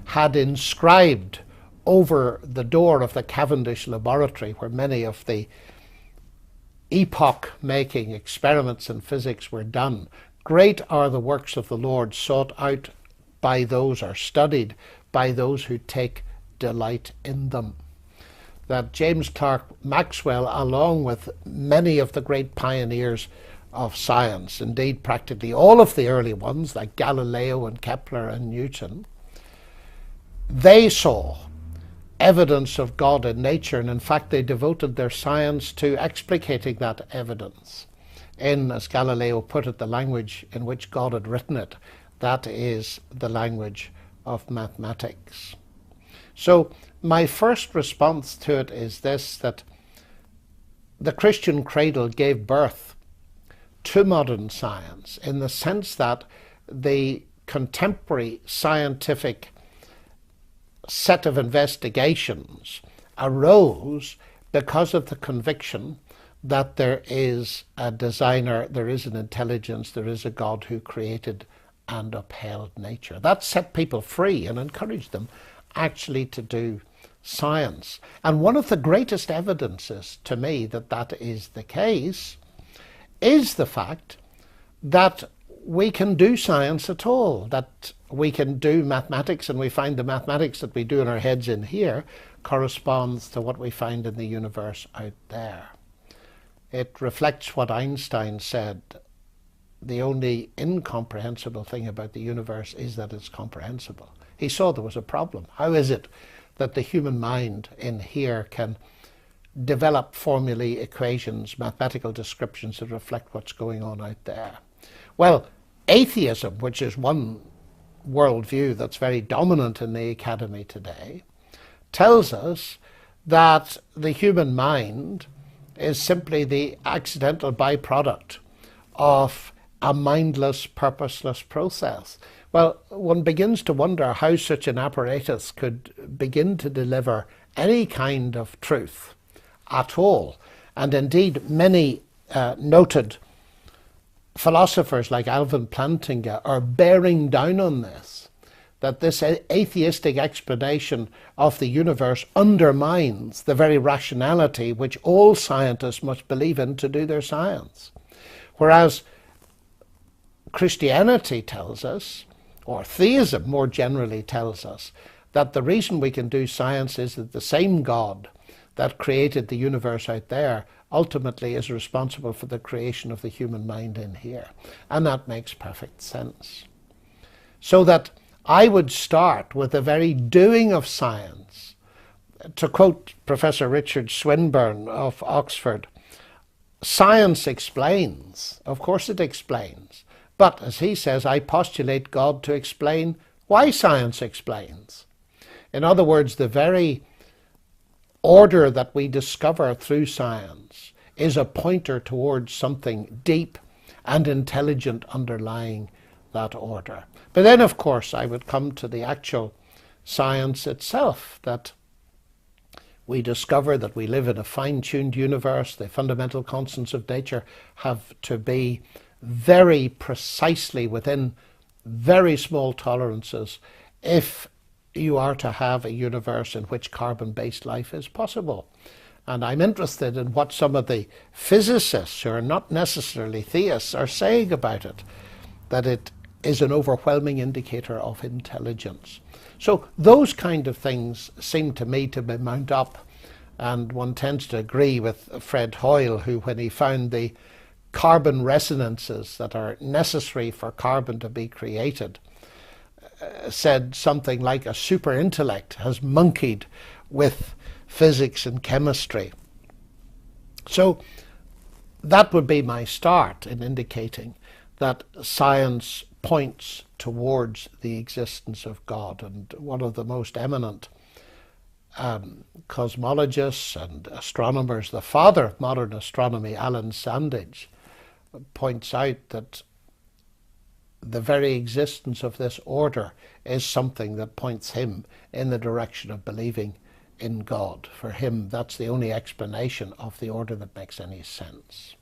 had inscribed over the door of the Cavendish laboratory, where many of the epoch-making experiments in physics were done, "Great are the works of the Lord, sought out by those, or studied by those who take delight in them." That James Clerk Maxwell, along with many of the great pioneers of science, indeed practically all of the early ones like Galileo and Kepler and Newton, they saw evidence of God in nature, and in fact they devoted their science to explicating that evidence in, as Galileo put it, the language in which God had written it. That is the language of mathematics. So my first response to it is this, that the Christian cradle gave birth to modern science in the sense that the contemporary scientific set of investigations arose because of the conviction that there is a designer, there is an intelligence, there is a God who created and upheld nature. That set people free and encouraged them actually to do science. And one of the greatest evidences to me that that is the case is the fact that we can do science at all, that we can do mathematics, and we find the mathematics that we do in our heads in here corresponds to what we find in the universe out there. It reflects what Einstein said: the only incomprehensible thing about the universe is that it's comprehensible. He saw there was a problem. How is it that the human mind in here can develop formulae, equations, mathematical descriptions that reflect what's going on out there? Well, atheism, which is one worldview that's very dominant in the academy today, tells us that the human mind is simply the accidental byproduct of a mindless, purposeless process. Well, one begins to wonder how such an apparatus could begin to deliver any kind of truth at all. And indeed, many noted philosophers like Alvin Plantinga are bearing down on this, that this atheistic explanation of the universe undermines the very rationality which all scientists must believe in to do their science. Whereas Christianity tells us, or theism more generally tells us, that the reason we can do science is that the same God that created the universe out there ultimately is responsible for the creation of the human mind in here. And that makes perfect sense. So that I would start with the very doing of science. To quote Professor Richard Swinburne of Oxford, science explains. Of course it explains. But, as he says, I postulate God to explain why science explains. In other words, the very order that we discover through science is a pointer towards something deep and intelligent underlying that order. But then, of course, I would come to the actual science itself, that we discover that we live in a fine-tuned universe. The fundamental constants of nature have to be very precisely within very small tolerances if you are to have a universe in which carbon-based life is possible. And I'm interested in what some of the physicists, who are not necessarily theists, are saying about it, that it is an overwhelming indicator of intelligence. So those kind of things seem to me to be mount up, and one tends to agree with Fred Hoyle, who, when he found the carbon resonances that are necessary for carbon to be created, said something like a super intellect has monkeyed with physics and chemistry. So that would be my start in indicating that science points towards the existence of God. And one of the most eminent cosmologists and astronomers, the father of modern astronomy, Alan Sandage, points out that the very existence of this order is something that points him in the direction of believing in God. For him, that's the only explanation of the order that makes any sense.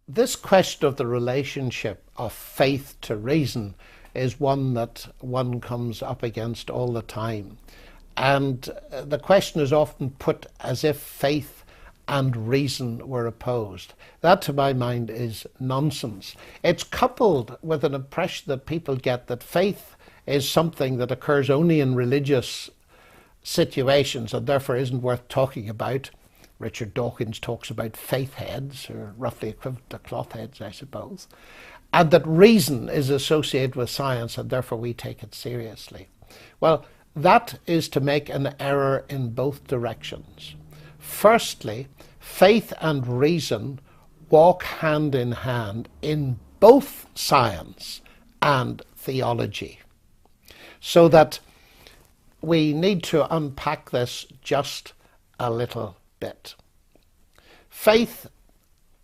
This question of the relationship of faith to reason is one that one comes up against all the time. And the question is often put as if faith and reason were opposed. That, to my mind, is nonsense. It's coupled with an impression that people get that faith is something that occurs only in religious situations and therefore isn't worth talking about. Richard Dawkins talks about faith heads, or roughly equivalent to cloth heads, I suppose, and that reason is associated with science and therefore we take it seriously. Well, that is to make an error in both directions. Firstly, faith and reason walk hand in hand in both science and theology. So that we need to unpack this just a little bit. Faith,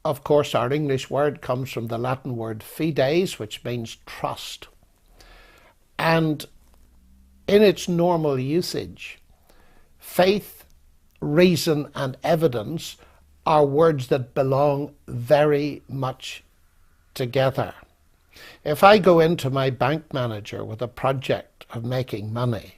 of course, our English word comes from the Latin word fides, which means trust. And in its normal usage, faith, reason and evidence are words that belong very much together. If I go into my bank manager with a project of making money,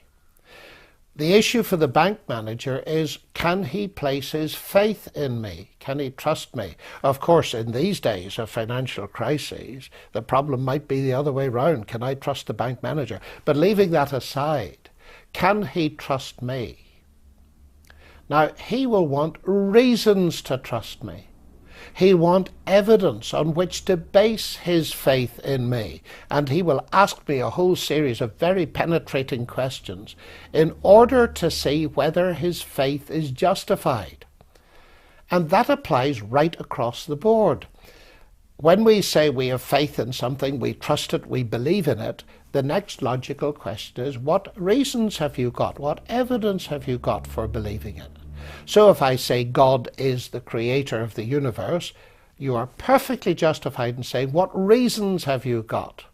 the issue for the bank manager is, can he place his faith in me? Can he trust me? Of course, in these days of financial crises, the problem might be the other way round. Can I trust the bank manager? But leaving that aside, can he trust me? Now, he will want reasons to trust me. He'll want evidence on which to base his faith in me, and he will ask me a whole series of very penetrating questions in order to see whether his faith is justified. And that applies right across the board. When we say we have faith in something, we trust it, we believe in it, the next logical question is, what reasons have you got? What evidence have you got for believing it? So if I say God is the creator of the universe, you are perfectly justified in saying, what reasons have you got?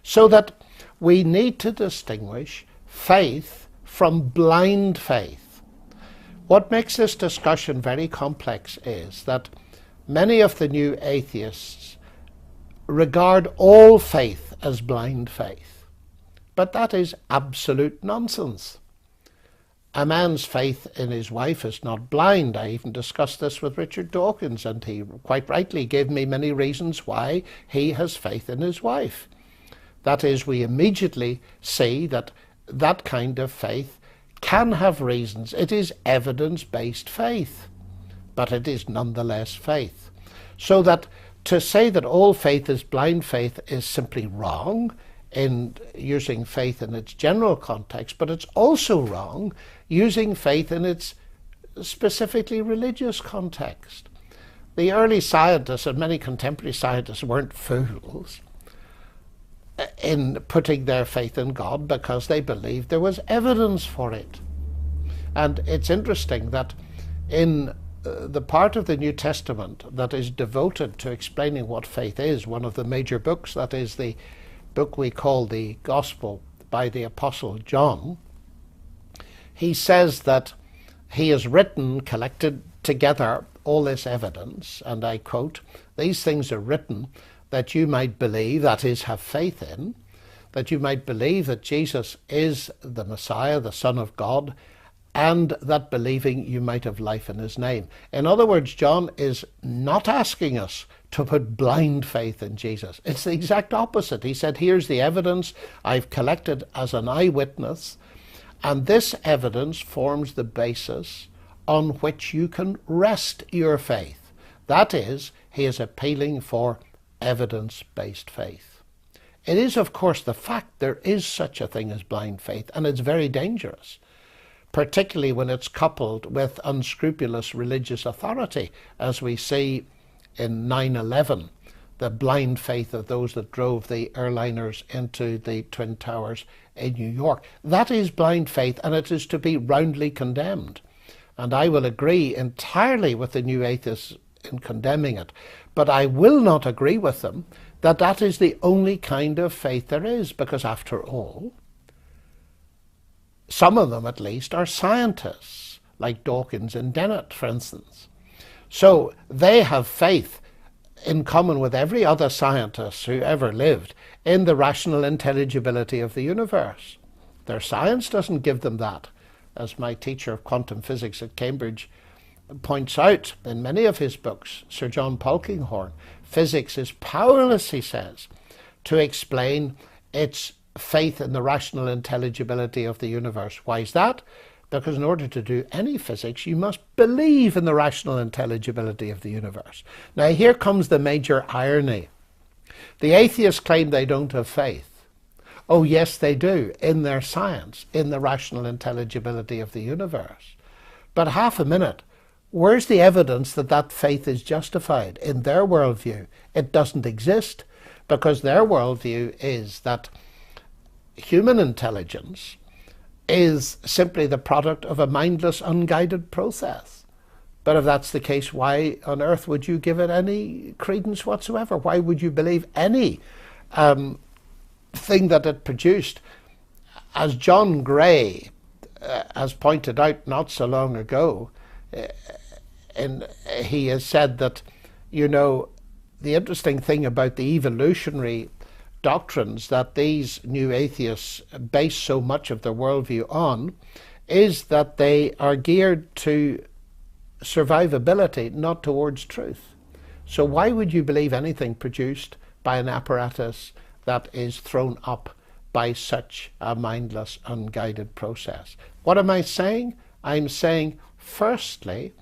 So that we need to distinguish faith from blind faith. What makes this discussion very complex is that many of the new atheists regard all faith as blind faith. But that is absolute nonsense. A man's faith in his wife is not blind. I even discussed this with Richard Dawkins, and he quite rightly gave me many reasons why he has faith in his wife. That is, we immediately see that that kind of faith can have reasons. It is evidence-based faith, but it is nonetheless faith. So that to say that all faith is blind faith is simply wrong in using faith in its general context, but it's also wrong using faith in its specifically religious context. The early scientists and many contemporary scientists weren't fools in putting their faith in God because they believed there was evidence for it. And it's interesting that in the part of the New Testament that is devoted to explaining what faith is, one of the major books, that is the book we call the Gospel by the Apostle John, he says that he has written, collected together all this evidence, and I quote, "These things are written that you might believe," that is, have faith in, "that you might believe that Jesus is the Messiah, the Son of God, and that believing you might have life in his name." In other words, John is not asking us to put blind faith in Jesus. It's the exact opposite. He said, here's the evidence I've collected as an eyewitness, and this evidence forms the basis on which you can rest your faith. That is, he is appealing for evidence-based faith. It is, of course, the fact there is such a thing as blind faith, and it's very dangerous, particularly when it's coupled with unscrupulous religious authority, as we see in 9/11, the blind faith of those that drove the airliners into the Twin Towers in New York. That is blind faith, and it is to be roundly condemned. And I will agree entirely with the new atheists in condemning it, but I will not agree with them that that is the only kind of faith there is, because after all, some of them at least are scientists, like Dawkins and Dennett, for instance. So they have faith in common with every other scientist who ever lived in the rational intelligibility of the universe. Their science doesn't give them that. As my teacher of quantum physics at Cambridge points out in many of his books, Sir John Polkinghorne, physics is powerless, he says, to explain its faith in the rational intelligibility of the universe. Why is that? Because in order to do any physics, you must believe in the rational intelligibility of the universe. Now, here comes the major irony. The atheists claim they don't have faith. Oh, yes, they do, in their science, in the rational intelligibility of the universe. But half a minute, where's the evidence that that faith is justified? In their worldview, it doesn't exist, because their worldview is that human intelligence is simply the product of a mindless, unguided process. But if that's the case, why on earth would you give it any credence whatsoever? Why would you believe any thing that it produced? As John Gray has pointed out not so long ago, and he has said that, you know, the interesting thing about the evolutionary doctrines that these new atheists base so much of their worldview on is that they are geared to survivability, not towards truth. So why would you believe anything produced by an apparatus that is thrown up by such a mindless, unguided process? What am I saying? I'm saying, firstly,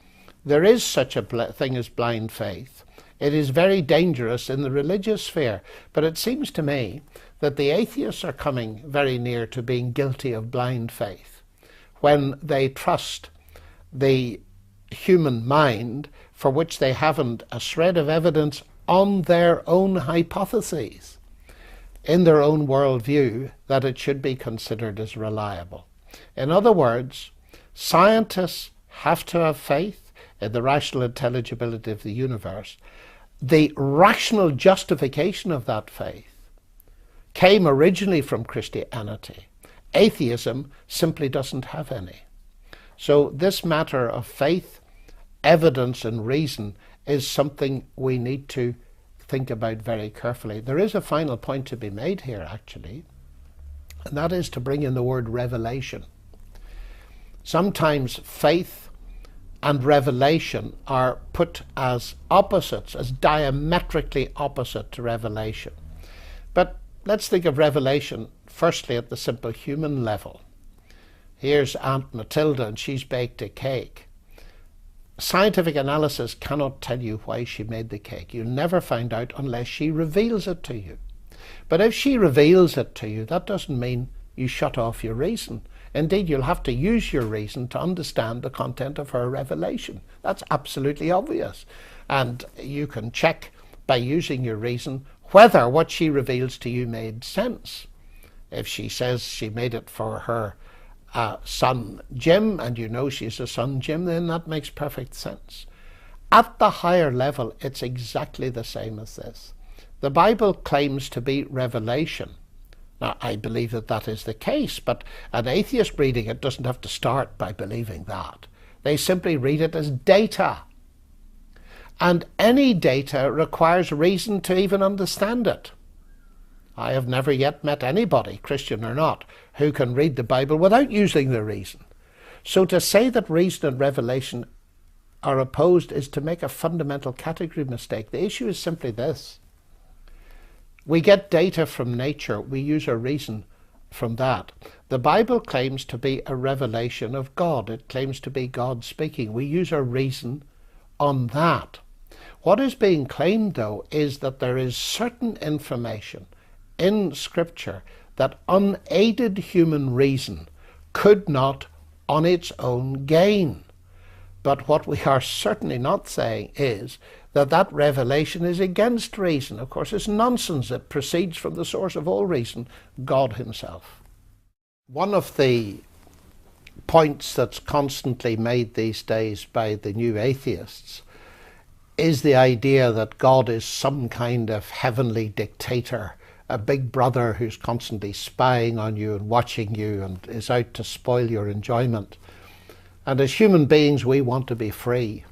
there is such a thing as blind faith. It is very dangerous in the religious sphere, but it seems to me that the atheists are coming very near to being guilty of blind faith when they trust the human mind for which they haven't a shred of evidence on their own hypotheses, in their own worldview, that it should be considered as reliable. In other words, scientists have to have faith in the rational intelligibility of the universe. The rational justification of that faith came originally from Christianity. Atheism simply doesn't have any. So this matter of faith, evidence and reason is something we need to think about very carefully. There is a final point to be made here, actually, and that is to bring in the word revelation. Sometimes faith and revelation are put as opposites, as diametrically opposite to revelation. But let's think of revelation firstly at the simple human level. Here's Aunt Matilda and she's baked a cake. Scientific analysis cannot tell you why she made the cake. You'll never find out unless she reveals it to you. But if she reveals it to you, that doesn't mean you shut off your reason. Indeed, you'll have to use your reason to understand the content of her revelation. That's absolutely obvious. And you can check by using your reason whether what she reveals to you made sense. If she says she made it for her son Jim, and you know she's a son Jim, then that makes perfect sense. At the higher level, it's exactly the same as this. The Bible claims to be revelation. Now, I believe that that is the case, but an atheist reading it doesn't have to start by believing that. They simply read it as data. And any data requires reason to even understand it. I have never yet met anybody, Christian or not, who can read the Bible without using the reason. So to say that reason and revelation are opposed is to make a fundamental category mistake. The issue is simply this. We get data from nature, we use our reason from that. The Bible claims to be a revelation of God. It claims to be God speaking. We use our reason on that. What is being claimed, though, is that there is certain information in Scripture that unaided human reason could not on its own gain. But what we are certainly not saying is that that revelation is against reason. Of course, it's nonsense. It proceeds from the source of all reason, God himself. One of the points that's constantly made these days by the new atheists is the idea that God is some kind of heavenly dictator, a big brother who's constantly spying on you and watching you and is out to spoil your enjoyment. And as human beings, we want to be free,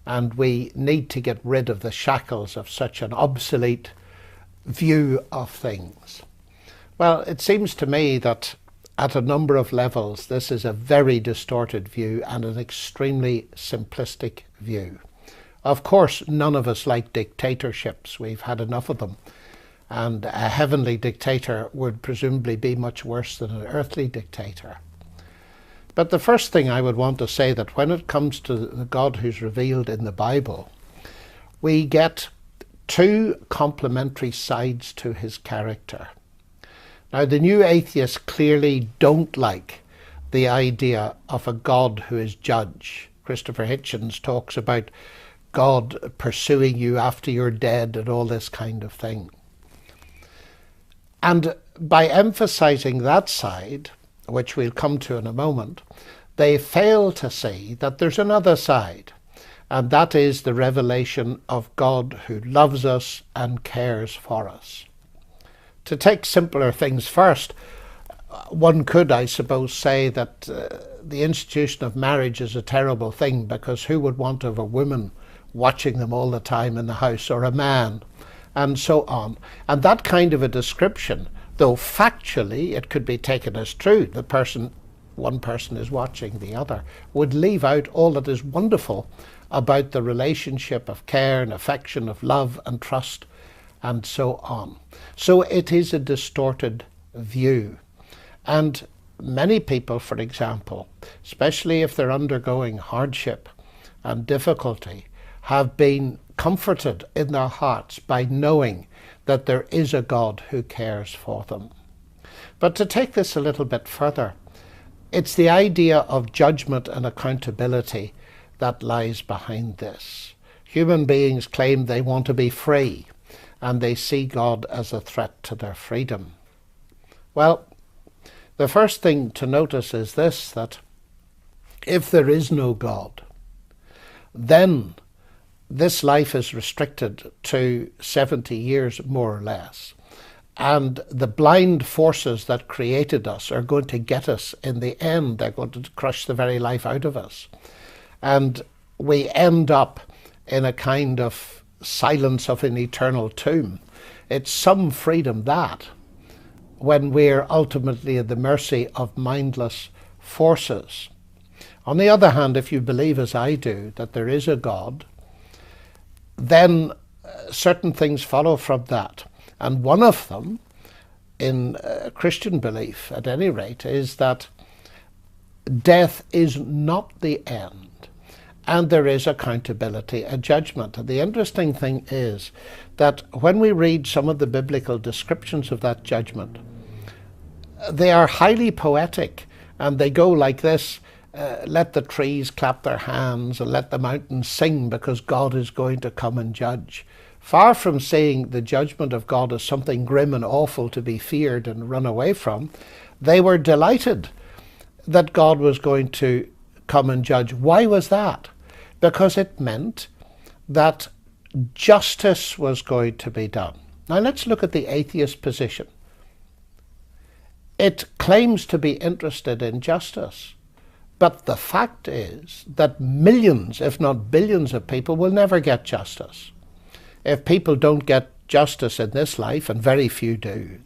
and we need to get rid of the shackles of such an obsolete view of things. Well, it seems to me that at a number of levels, this is a very distorted view and an extremely simplistic view. Of course, none of us like dictatorships. We've had enough of them. And a heavenly dictator would presumably be much worse than an earthly dictator. But the first thing I would want to say, that when it comes to the God who's revealed in the Bible, we get two complementary sides to his character. Now, the new atheists clearly don't like the idea of a God who is judge. Christopher Hitchens talks about God pursuing you after you're dead and all this kind of thing. And by emphasizing that side, which we'll come to in a moment, they fail to see that there's another side, and that is the revelation of God who loves us and cares for us. To take simpler things first, one could, I suppose, say that the institution of marriage is a terrible thing, because who would want to have a woman watching them all the time in the house, or a man? and so on. And that kind of a description, though factually it could be taken as true, one person is watching the other, would leave out all that is wonderful about the relationship of care and affection, of love and trust, and so on. So it is a distorted view. And many people, for example, especially if they're undergoing hardship and difficulty, have been comforted in their hearts by knowing that there is a God who cares for them. But to take this a little bit further, it's the idea of judgment and accountability that lies behind this. Human beings claim they want to be free, and they see God as a threat to their freedom. Well, the first thing to notice is this, that if there is no God, then this life is restricted to 70 years, more or less. And the blind forces that created us are going to get us in the end. They're going to crush the very life out of us. And we end up in a kind of silence of an eternal tomb. It's some freedom that, when we're ultimately at the mercy of mindless forces. On the other hand, if you believe, as I do, that there is a God, then certain things follow from that. And one of them, in Christian belief at any rate, is that death is not the end, and there is accountability and judgment. And the interesting thing is that when we read some of the biblical descriptions of that judgment, they are highly poetic, and they go like this: let the trees clap their hands and let the mountains sing, because God is going to come and judge. Far from seeing the judgment of God as something grim and awful to be feared and run away from, they were delighted that God was going to come and judge. Why was that? Because it meant that justice was going to be done. Now let's look at the atheist position. It claims to be interested in justice, but the fact is that millions, if not billions of people will never get justice. If people don't get justice in this life, and very few do,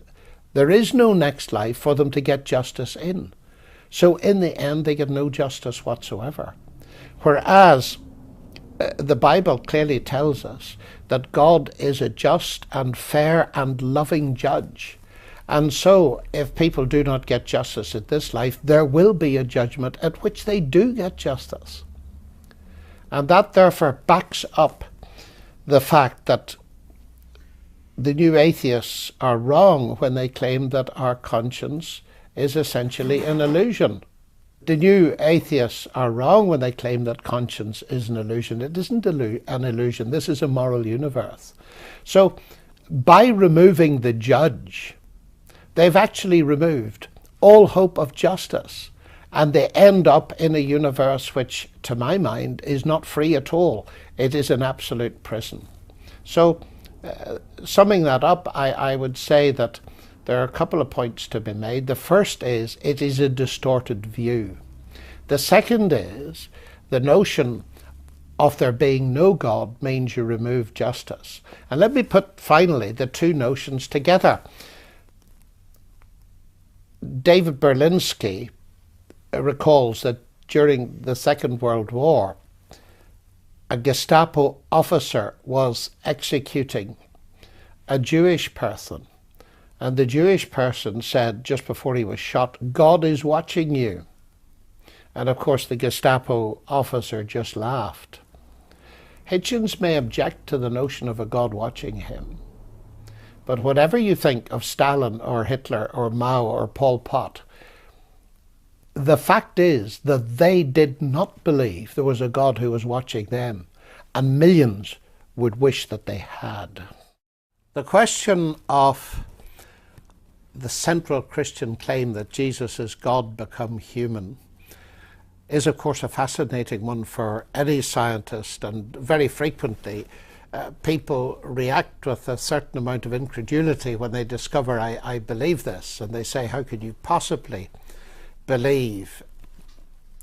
there is no next life for them to get justice in. So in the end, they get no justice whatsoever. Whereas the Bible clearly tells us that God is a just and fair and loving judge. And so if people do not get justice in this life, there will be a judgment at which they do get justice. And that therefore backs up the fact that the new atheists are wrong when they claim that our conscience is essentially an illusion. The new atheists are wrong when they claim that conscience is an illusion. It isn't an illusion. This is a moral universe. So by removing the judge, they've actually removed all hope of justice. And they end up in a universe which, to my mind, is not free at all. It is an absolute prison. So, summing that up, I would say that there are a couple of points to be made. The first is, it is a distorted view. The second is, the notion of there being no God means you remove justice. And let me put, finally, the two notions together. David Berlinski recalls that during the Second World War, a Gestapo officer was executing a Jewish person, and the Jewish person said just before he was shot, "God is watching you." And of course the Gestapo officer just laughed. Hitchens may object to the notion of a God watching him, but whatever you think of Stalin or Hitler or Mao or Pol Pot, the fact is that they did not believe there was a God who was watching them, and millions would wish that they had. The question of the central Christian claim that Jesus is God become human is, of course, a fascinating one for any scientist, and very frequently people react with a certain amount of incredulity when they discover I believe this, and they say, how could you possibly believe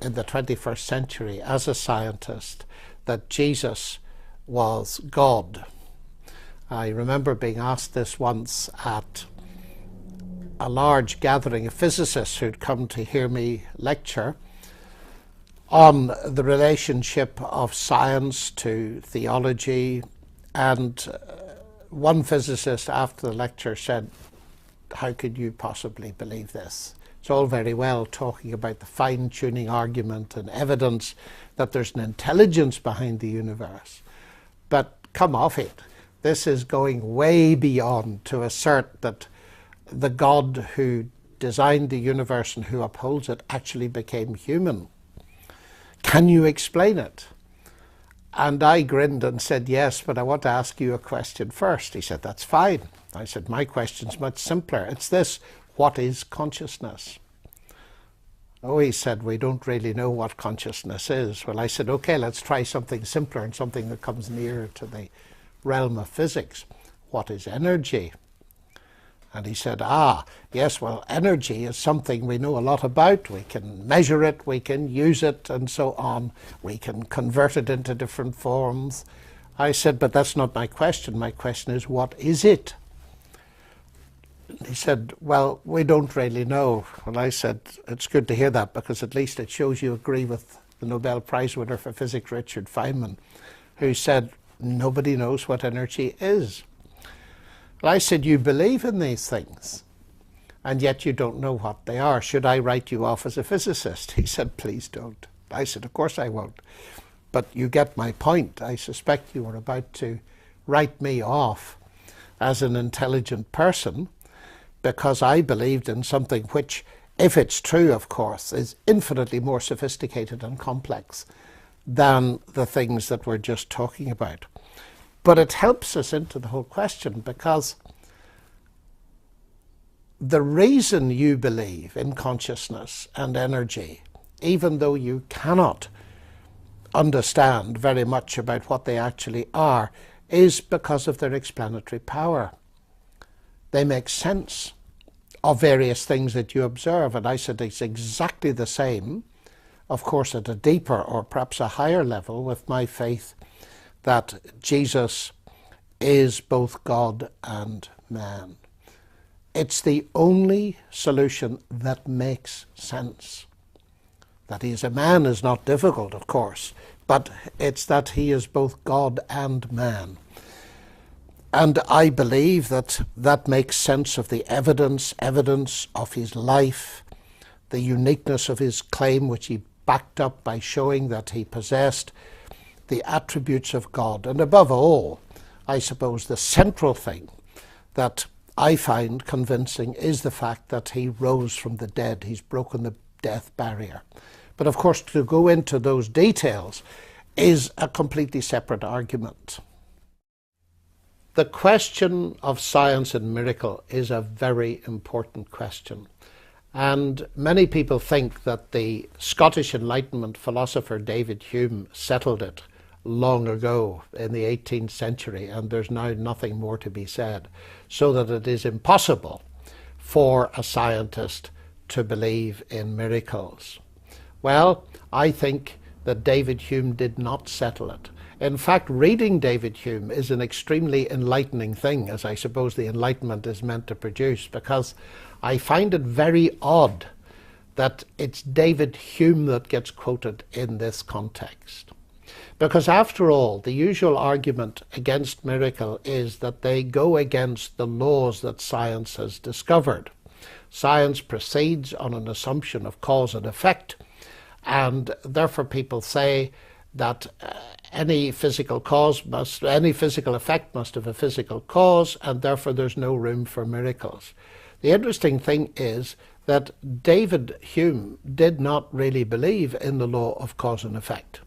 in the 21st century as a scientist that Jesus was God? I remember being asked this once at a large gathering of physicists who'd come to hear me lecture on the relationship of science to theology, and one physicist after the lecture said, "How could you possibly believe this? It's all very well talking about the fine-tuning argument and evidence that there's an intelligence behind the universe, but come off it. This is going way beyond to assert that the God who designed the universe and who upholds it actually became human. Can you explain it?" And I grinned and said, "Yes, but I want to ask you a question first." He said, "That's fine." I said, "My question's much simpler. It's this: what is consciousness?" "Oh," he said, "we don't really know what consciousness is." Well, I said, "Okay, let's try something simpler and something that comes nearer to the realm of physics. What is energy?" And he said, "Yes, well, energy is something we know a lot about. We can measure it, we can use it, and so on. We can convert it into different forms." I said, "But that's not my question. My question is, what is it?" He said, "Well, we don't really know." And I said, "It's good to hear that, because at least it shows you agree with the Nobel Prize winner for physics, Richard Feynman, who said nobody knows what energy is." Well, I said, "You believe in these things, and yet you don't know what they are. Should I write you off as a physicist?" He said, "Please don't." I said, "Of course I won't. But you get my point. I suspect you were about to write me off as an intelligent person because I believed in something which, if it's true, of course, is infinitely more sophisticated and complex than the things that we're just talking about." But it helps us into the whole question, because the reason you believe in consciousness and energy, even though you cannot understand very much about what they actually are, is because of their explanatory power. They make sense of various things that you observe. And I said it's exactly the same, of course, at a deeper or perhaps a higher level, with my faith that Jesus is both God and man. It's the only solution that makes sense. That he is a man is not difficult, of course, but it's that he is both God and man. And I believe that that makes sense of the evidence of his life, the uniqueness of his claim, which he backed up by showing that he possessed the attributes of God. And above all, I suppose the central thing that I find convincing is the fact that he rose from the dead. He's broken the death barrier. But of course, to go into those details is a completely separate argument. The question of science and miracle is a very important question. And many people think that the Scottish Enlightenment philosopher David Hume settled it long ago in the 18th century, and there's now nothing more to be said, so that it is impossible for a scientist to believe in miracles. Well, I think that David Hume did not settle it. In fact, reading David Hume is an extremely enlightening thing, as I suppose the Enlightenment is meant to produce, because I find it very odd that it's David Hume that gets quoted in this context. Because after all, the usual argument against miracle is that they go against the laws that science has discovered. Science proceeds on an assumption of cause and effect, and therefore people say that any physical effect must have a physical cause, and therefore there's no room for miracles. The interesting thing is that David Hume did not really believe in the law of cause and effect.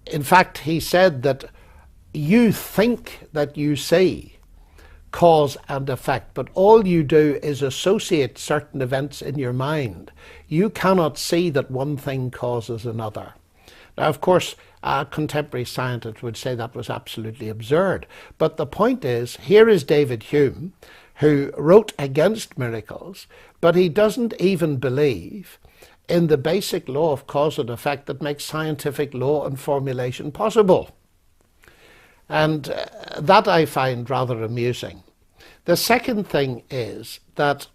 In fact, he said that you think that you see cause and effect, but all you do is associate certain events in your mind. You cannot see that one thing causes another. Now, of course, a contemporary scientist would say that was absolutely absurd. But the point is, here is David Hume, who wrote against miracles, but he doesn't even believe in the basic law of cause and effect that makes scientific law and formulation possible. And that I find rather amusing. The second thing is that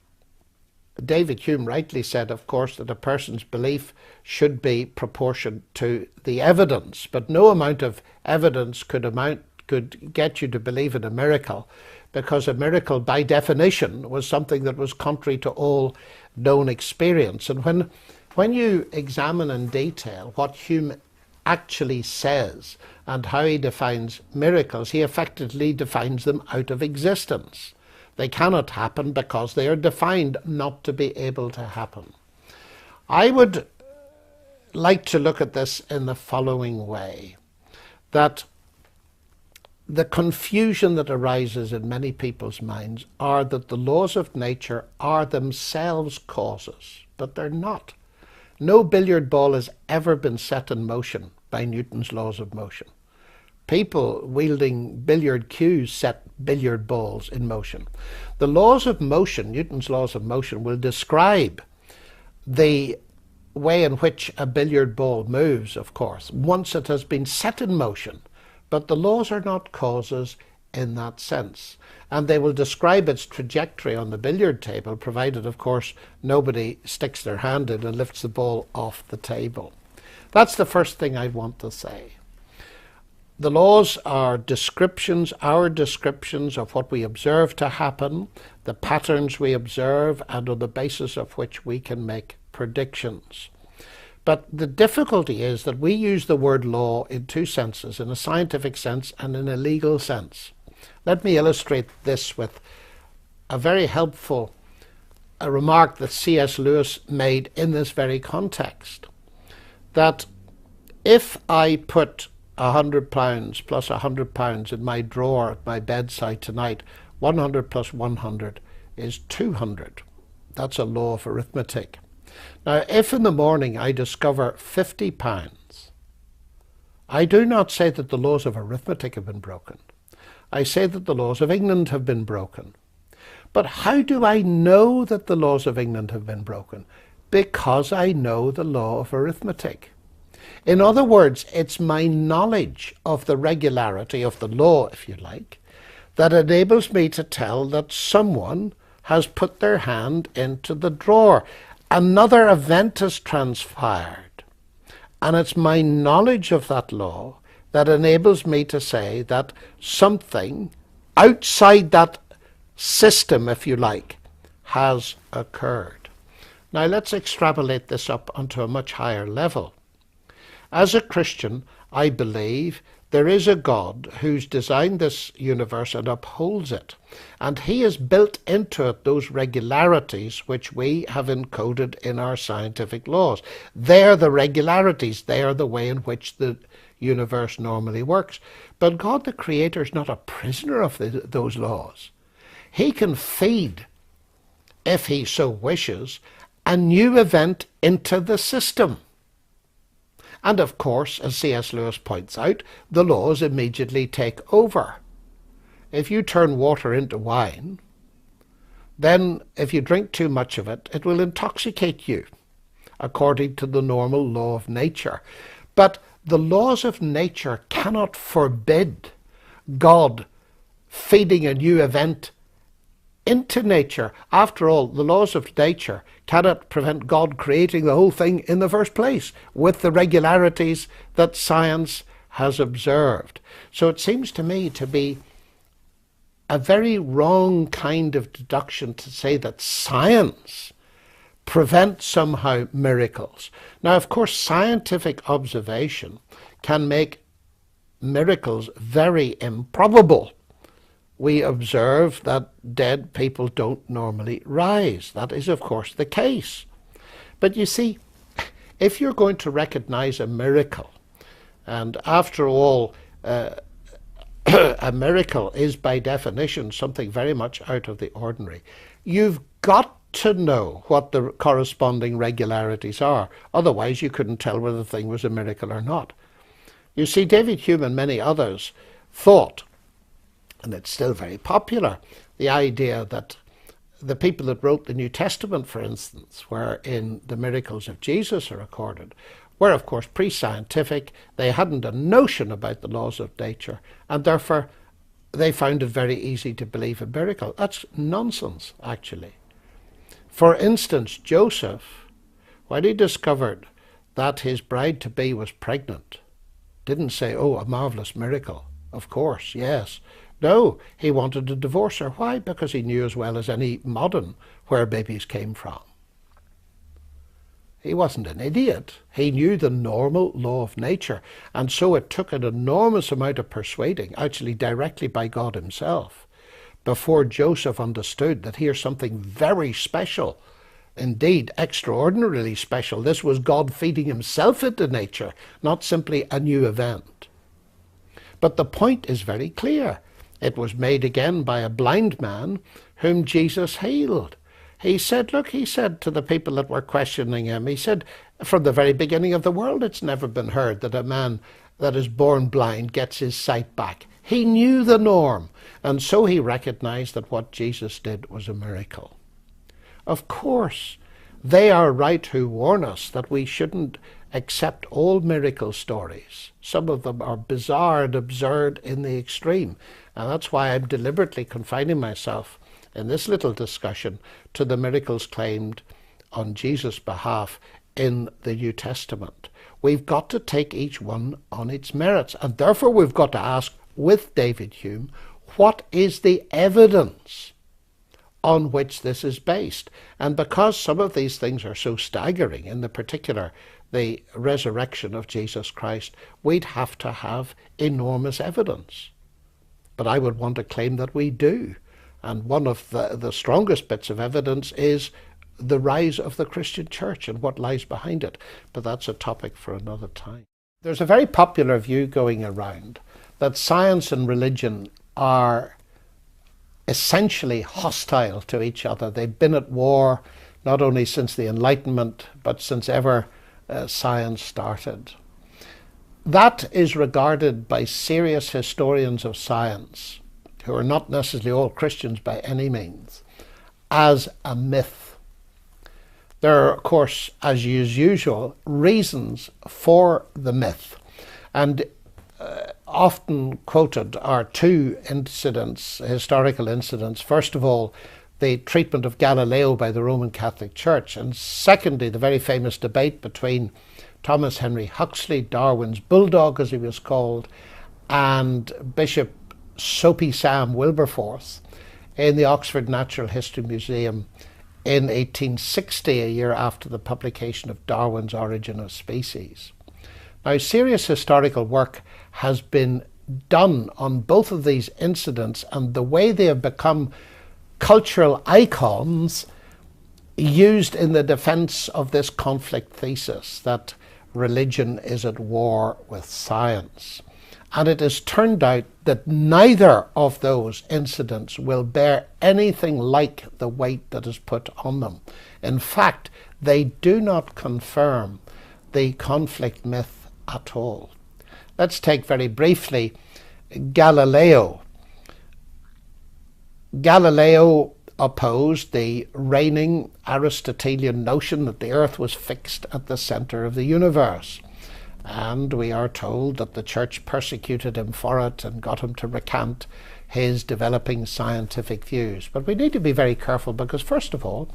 David Hume rightly said, of course, that a person's belief should be proportioned to the evidence, but no amount of evidence could get you to believe in a miracle, because a miracle by definition was something that was contrary to all known experience. And when you examine in detail what Hume actually says and how he defines miracles, he effectively defines them out of existence. They cannot happen because they are defined not to be able to happen. I would like to look at this in the following way, that the confusion that arises in many people's minds are that the laws of nature are themselves causes, but they're not. No billiard ball has ever been set in motion by Newton's laws of motion. People wielding billiard cues set billiard balls in motion. The laws of motion, Newton's laws of motion, will describe the way in which a billiard ball moves, of course, once it has been set in motion. But the laws are not causes in that sense. And they will describe its trajectory on the billiard table, provided, of course, nobody sticks their hand in and lifts the ball off the table. That's the first thing I want to say. The laws are descriptions, our descriptions of what we observe to happen, the patterns we observe, and on the basis of which we can make predictions. But the difficulty is that we use the word law in two senses, in a scientific sense and in a legal sense. Let me illustrate this with a very helpful remark that C.S. Lewis made in this very context, that if I put £100 plus £100 in my drawer at my bedside tonight, 100 plus 100 is 200. That's a law of arithmetic. Now, if in the morning I discover £50, I do not say that the laws of arithmetic have been broken. I say that the laws of England have been broken. But how do I know that the laws of England have been broken? Because I know the law of arithmetic. In other words, it's my knowledge of the regularity of the law, if you like, that enables me to tell that someone has put their hand into the drawer. Another event has transpired, and it's my knowledge of that law that enables me to say that something outside that system, if you like, has occurred. Now let's extrapolate this up onto a much higher level. As a Christian, I believe there is a God who's designed this universe and upholds it. And he has built into it those regularities which we have encoded in our scientific laws. They're the regularities. They are the way in which the universe normally works. But God the Creator is not a prisoner of those laws. He can feed, if he so wishes, a new event into the system. And of course, as C.S. Lewis points out, the laws immediately take over. If you turn water into wine, then if you drink too much of it, it will intoxicate you, according to the normal law of nature. But the laws of nature cannot forbid God feeding a new event into nature. After all, the laws of nature cannot prevent God creating the whole thing in the first place with the regularities that science has observed. So it seems to me to be a very wrong kind of deduction to say that science prevents somehow miracles. Now, of course, scientific observation can make miracles very improbable. We observe that dead people don't normally rise. That is, of course, the case. But you see, if you're going to recognize a miracle, and after all, a miracle is by definition something very much out of the ordinary, you've got to know what the corresponding regularities are. Otherwise, you couldn't tell whether the thing was a miracle or not. You see, David Hume and many others thought, and it's still very popular, the idea that the people that wrote the New Testament, for instance, wherein the miracles of Jesus are recorded, were of course pre-scientific. They hadn't a notion about the laws of nature, and therefore they found it very easy to believe in miracle. That's nonsense, actually. For instance, Joseph, when he discovered that his bride-to-be was pregnant, didn't say, oh, a marvelous miracle. Of course, yes. No, he wanted to divorce her. Why? Because he knew as well as any modern where babies came from. He wasn't an idiot. He knew the normal law of nature. And so it took an enormous amount of persuading, actually directly by God himself, before Joseph understood that here's something very special, indeed extraordinarily special. This was God feeding himself into nature, not simply a new event. But the point is very clear. It was made again by a blind man whom Jesus healed. He said, look, he said to the people that were questioning him, he said, from the very beginning of the world, it's never been heard that a man that is born blind gets his sight back. He knew the norm, and so he recognized that what Jesus did was a miracle. Of course, they are right who warn us that we shouldn't accept all miracle stories. Some of them are bizarre and absurd in the extreme, and that's why I'm deliberately confining myself in this little discussion to the miracles claimed on Jesus' behalf in the New Testament. We've got to take each one on its merits, and therefore we've got to ask, with David Hume, what is the evidence on which this is based? And because some of these things are so staggering, in the particular the resurrection of Jesus Christ, we'd have to have enormous evidence. But I would want to claim that we do. And one of the strongest bits of evidence is the rise of the Christian church and what lies behind it. But that's a topic for another time. There's a very popular view going around that science and religion are essentially hostile to each other. They've been at war not only since the Enlightenment, but since ever science started. That is regarded by serious historians of science, who are not necessarily all Christians by any means, as a myth. There are, of course, as is usual, reasons for the myth. And often quoted are two incidents, historical incidents. First of all, the treatment of Galileo by the Roman Catholic Church, and secondly, the very famous debate between Thomas Henry Huxley, Darwin's bulldog as he was called, and Bishop Soapy Sam Wilberforce in the Oxford Natural History Museum in 1860, a year after the publication of Darwin's Origin of Species. Now, serious historical work has been done on both of these incidents and the way they have become cultural icons used in the defense of this conflict thesis that religion is at war with science. And it has turned out that neither of those incidents will bear anything like the weight that is put on them. In fact, they do not confirm the conflict myth at all. Let's take very briefly Galileo. Galileo opposed the reigning Aristotelian notion that the earth was fixed at the center of the universe. And we are told that the church persecuted him for it and got him to recant his developing scientific views. But we need to be very careful because, first of all,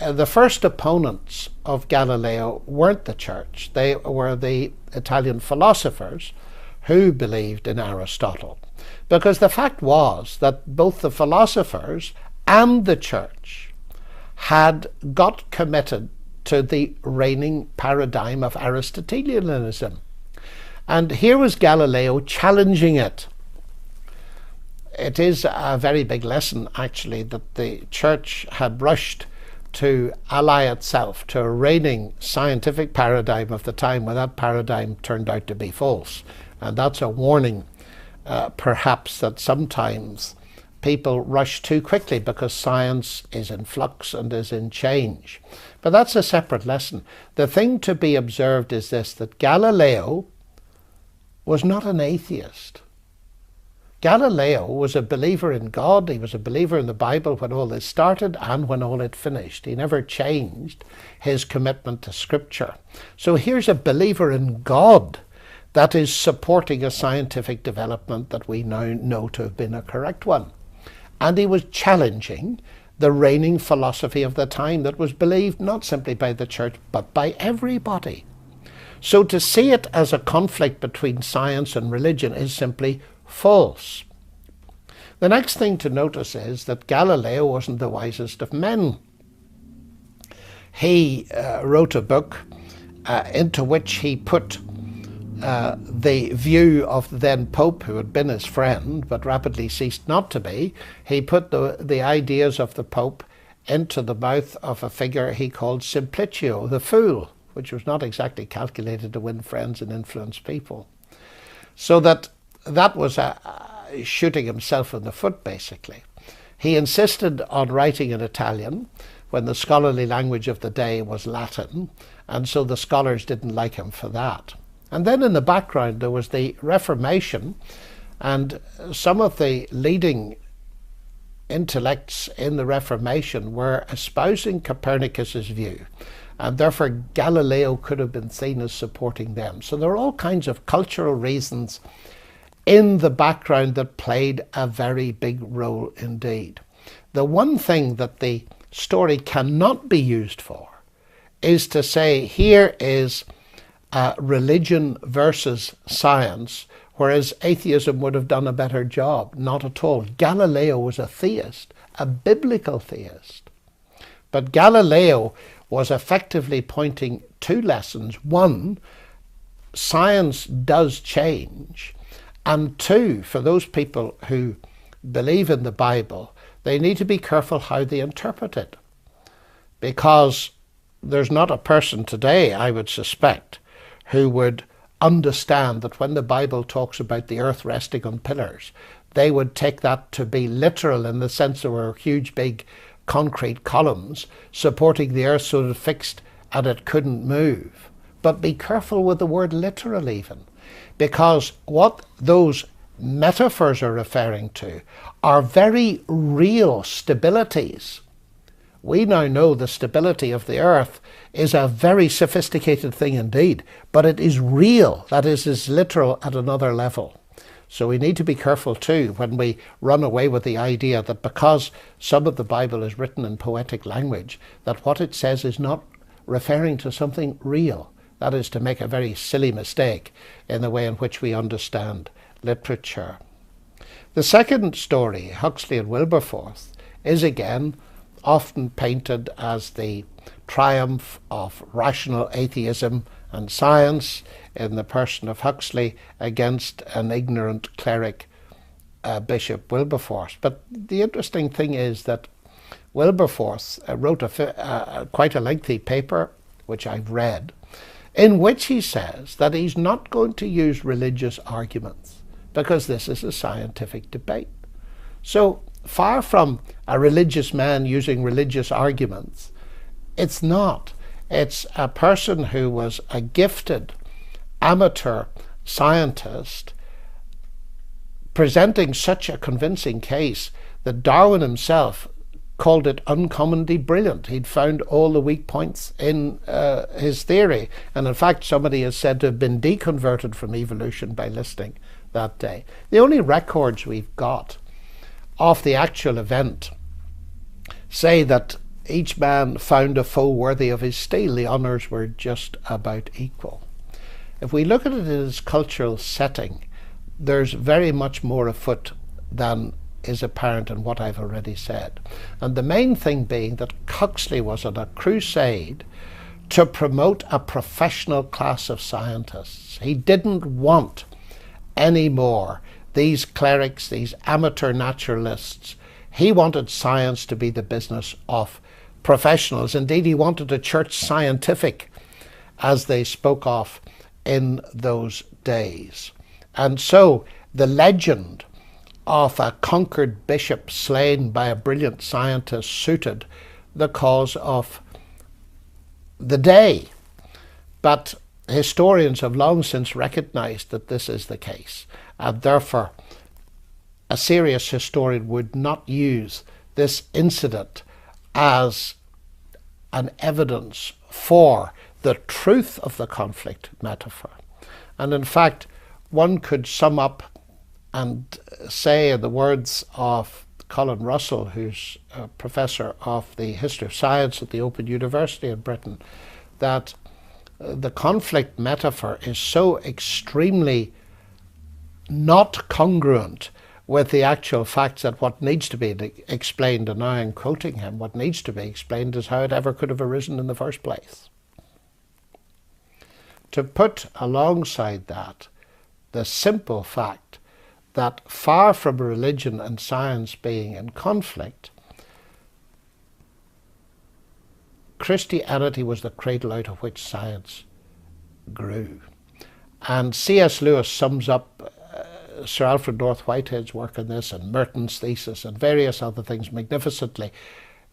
the first opponents of Galileo weren't the church. They were the Italian philosophers who believed in Aristotle. Because the fact was that both the philosophers and the church had got committed to the reigning paradigm of Aristotelianism. And here was Galileo challenging it. It is a very big lesson, actually, that the church had rushed to ally itself to a reigning scientific paradigm of the time when that paradigm turned out to be false. And that's a warning, perhaps, that sometimes people rush too quickly because science is in flux and is in change. But that's a separate lesson. The thing to be observed is this, that Galileo was not an atheist. Galileo was a believer in God. He was a believer in the Bible when all this started and when all it finished. He never changed his commitment to Scripture. So here's a believer in God that is supporting a scientific development that we now know to have been a correct one. And he was challenging the reigning philosophy of the time that was believed not simply by the church but by everybody. So to see it as a conflict between science and religion is simply false. The next thing to notice is that Galileo wasn't the wisest of men. He wrote a book into which he put the view of the then Pope, who had been his friend but rapidly ceased not to be. He put the ideas of the Pope into the mouth of a figure he called Simplicio, the fool, which was not exactly calculated to win friends and influence people. So that was shooting himself in the foot, basically. He insisted on writing in Italian when the scholarly language of the day was Latin, and so the scholars didn't like him for that. And then in the background there was the Reformation, and some of the leading intellects in the Reformation were espousing Copernicus's view, and therefore Galileo could have been seen as supporting them. So there are all kinds of cultural reasons in the background that played a very big role indeed. The one thing that the story cannot be used for is to say here is religion versus science, whereas atheism would have done a better job. Not at all. Galileo was a theist, a biblical theist. But Galileo was effectively pointing two lessons. One, science does change. And two, for those people who believe in the Bible, they need to be careful how they interpret it. Because there's not a person today, I would suspect, who would understand that when the Bible talks about the earth resting on pillars, they would take that to be literal in the sense there were huge big concrete columns supporting the earth so that it fixed and it couldn't move. But be careful with the word literal even, because what those metaphors are referring to are very real stabilities. We now know the stability of the earth is a very sophisticated thing indeed, but it is real, that is literal at another level. So we need to be careful too when we run away with the idea that because some of the Bible is written in poetic language, that what it says is not referring to something real. That is to make a very silly mistake in the way in which we understand literature. The second story, Huxley and Wilberforce, is again often painted as the triumph of rational atheism and science in the person of Huxley against an ignorant cleric, Bishop Wilberforce. But the interesting thing is that Wilberforce wrote quite a lengthy paper, which I've read, in which he says that he's not going to use religious arguments because this is a scientific debate. So far from a religious man using religious arguments, it's not. It's a person who was a gifted amateur scientist presenting such a convincing case that Darwin himself called it uncommonly brilliant. He'd found all the weak points in his theory, and in fact somebody is said to have been deconverted from evolution by listening that day. The only records we've got of the actual event say that each man found a foe worthy of his steel. The honours were just about equal. If we look at it in its cultural setting, there's very much more afoot than is apparent in what I've already said. And the main thing being that Huxley was on a crusade to promote a professional class of scientists. He didn't want any more these clerics, these amateur naturalists. He wanted science to be the business of professionals. Indeed, he wanted a church scientific, as they spoke of in those days. And so the legend of a conquered bishop slain by a brilliant scientist suited the cause of the day. But historians have long since recognized that this is the case, and therefore a serious historian would not use this incident as an evidence for the truth of the conflict metaphor. And in fact, one could sum up and say, in the words of Colin Russell, who's a professor of the history of science at the Open University in Britain, that the conflict metaphor is so extremely not congruent with the actual facts that what needs to be explained, and now I'm quoting him, what needs to be explained is how it ever could have arisen in the first place. To put alongside that the simple fact that far from religion and science being in conflict, Christianity was the cradle out of which science grew. And C.S. Lewis sums up Sir Alfred North Whitehead's work on this, and Merton's thesis, and various other things magnificently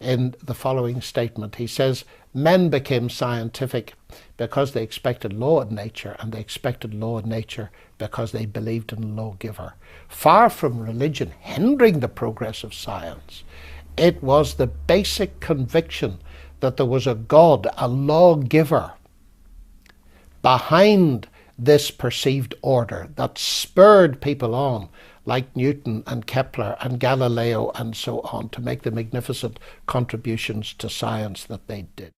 in the following statement. He says, men became scientific because they expected law in nature, and they expected law in nature because they believed in a lawgiver. Far from religion hindering the progress of science, it was the basic conviction that there was a God, a lawgiver, behind this perceived order that spurred people on, like Newton and Kepler and Galileo and so on, to make the magnificent contributions to science that they did.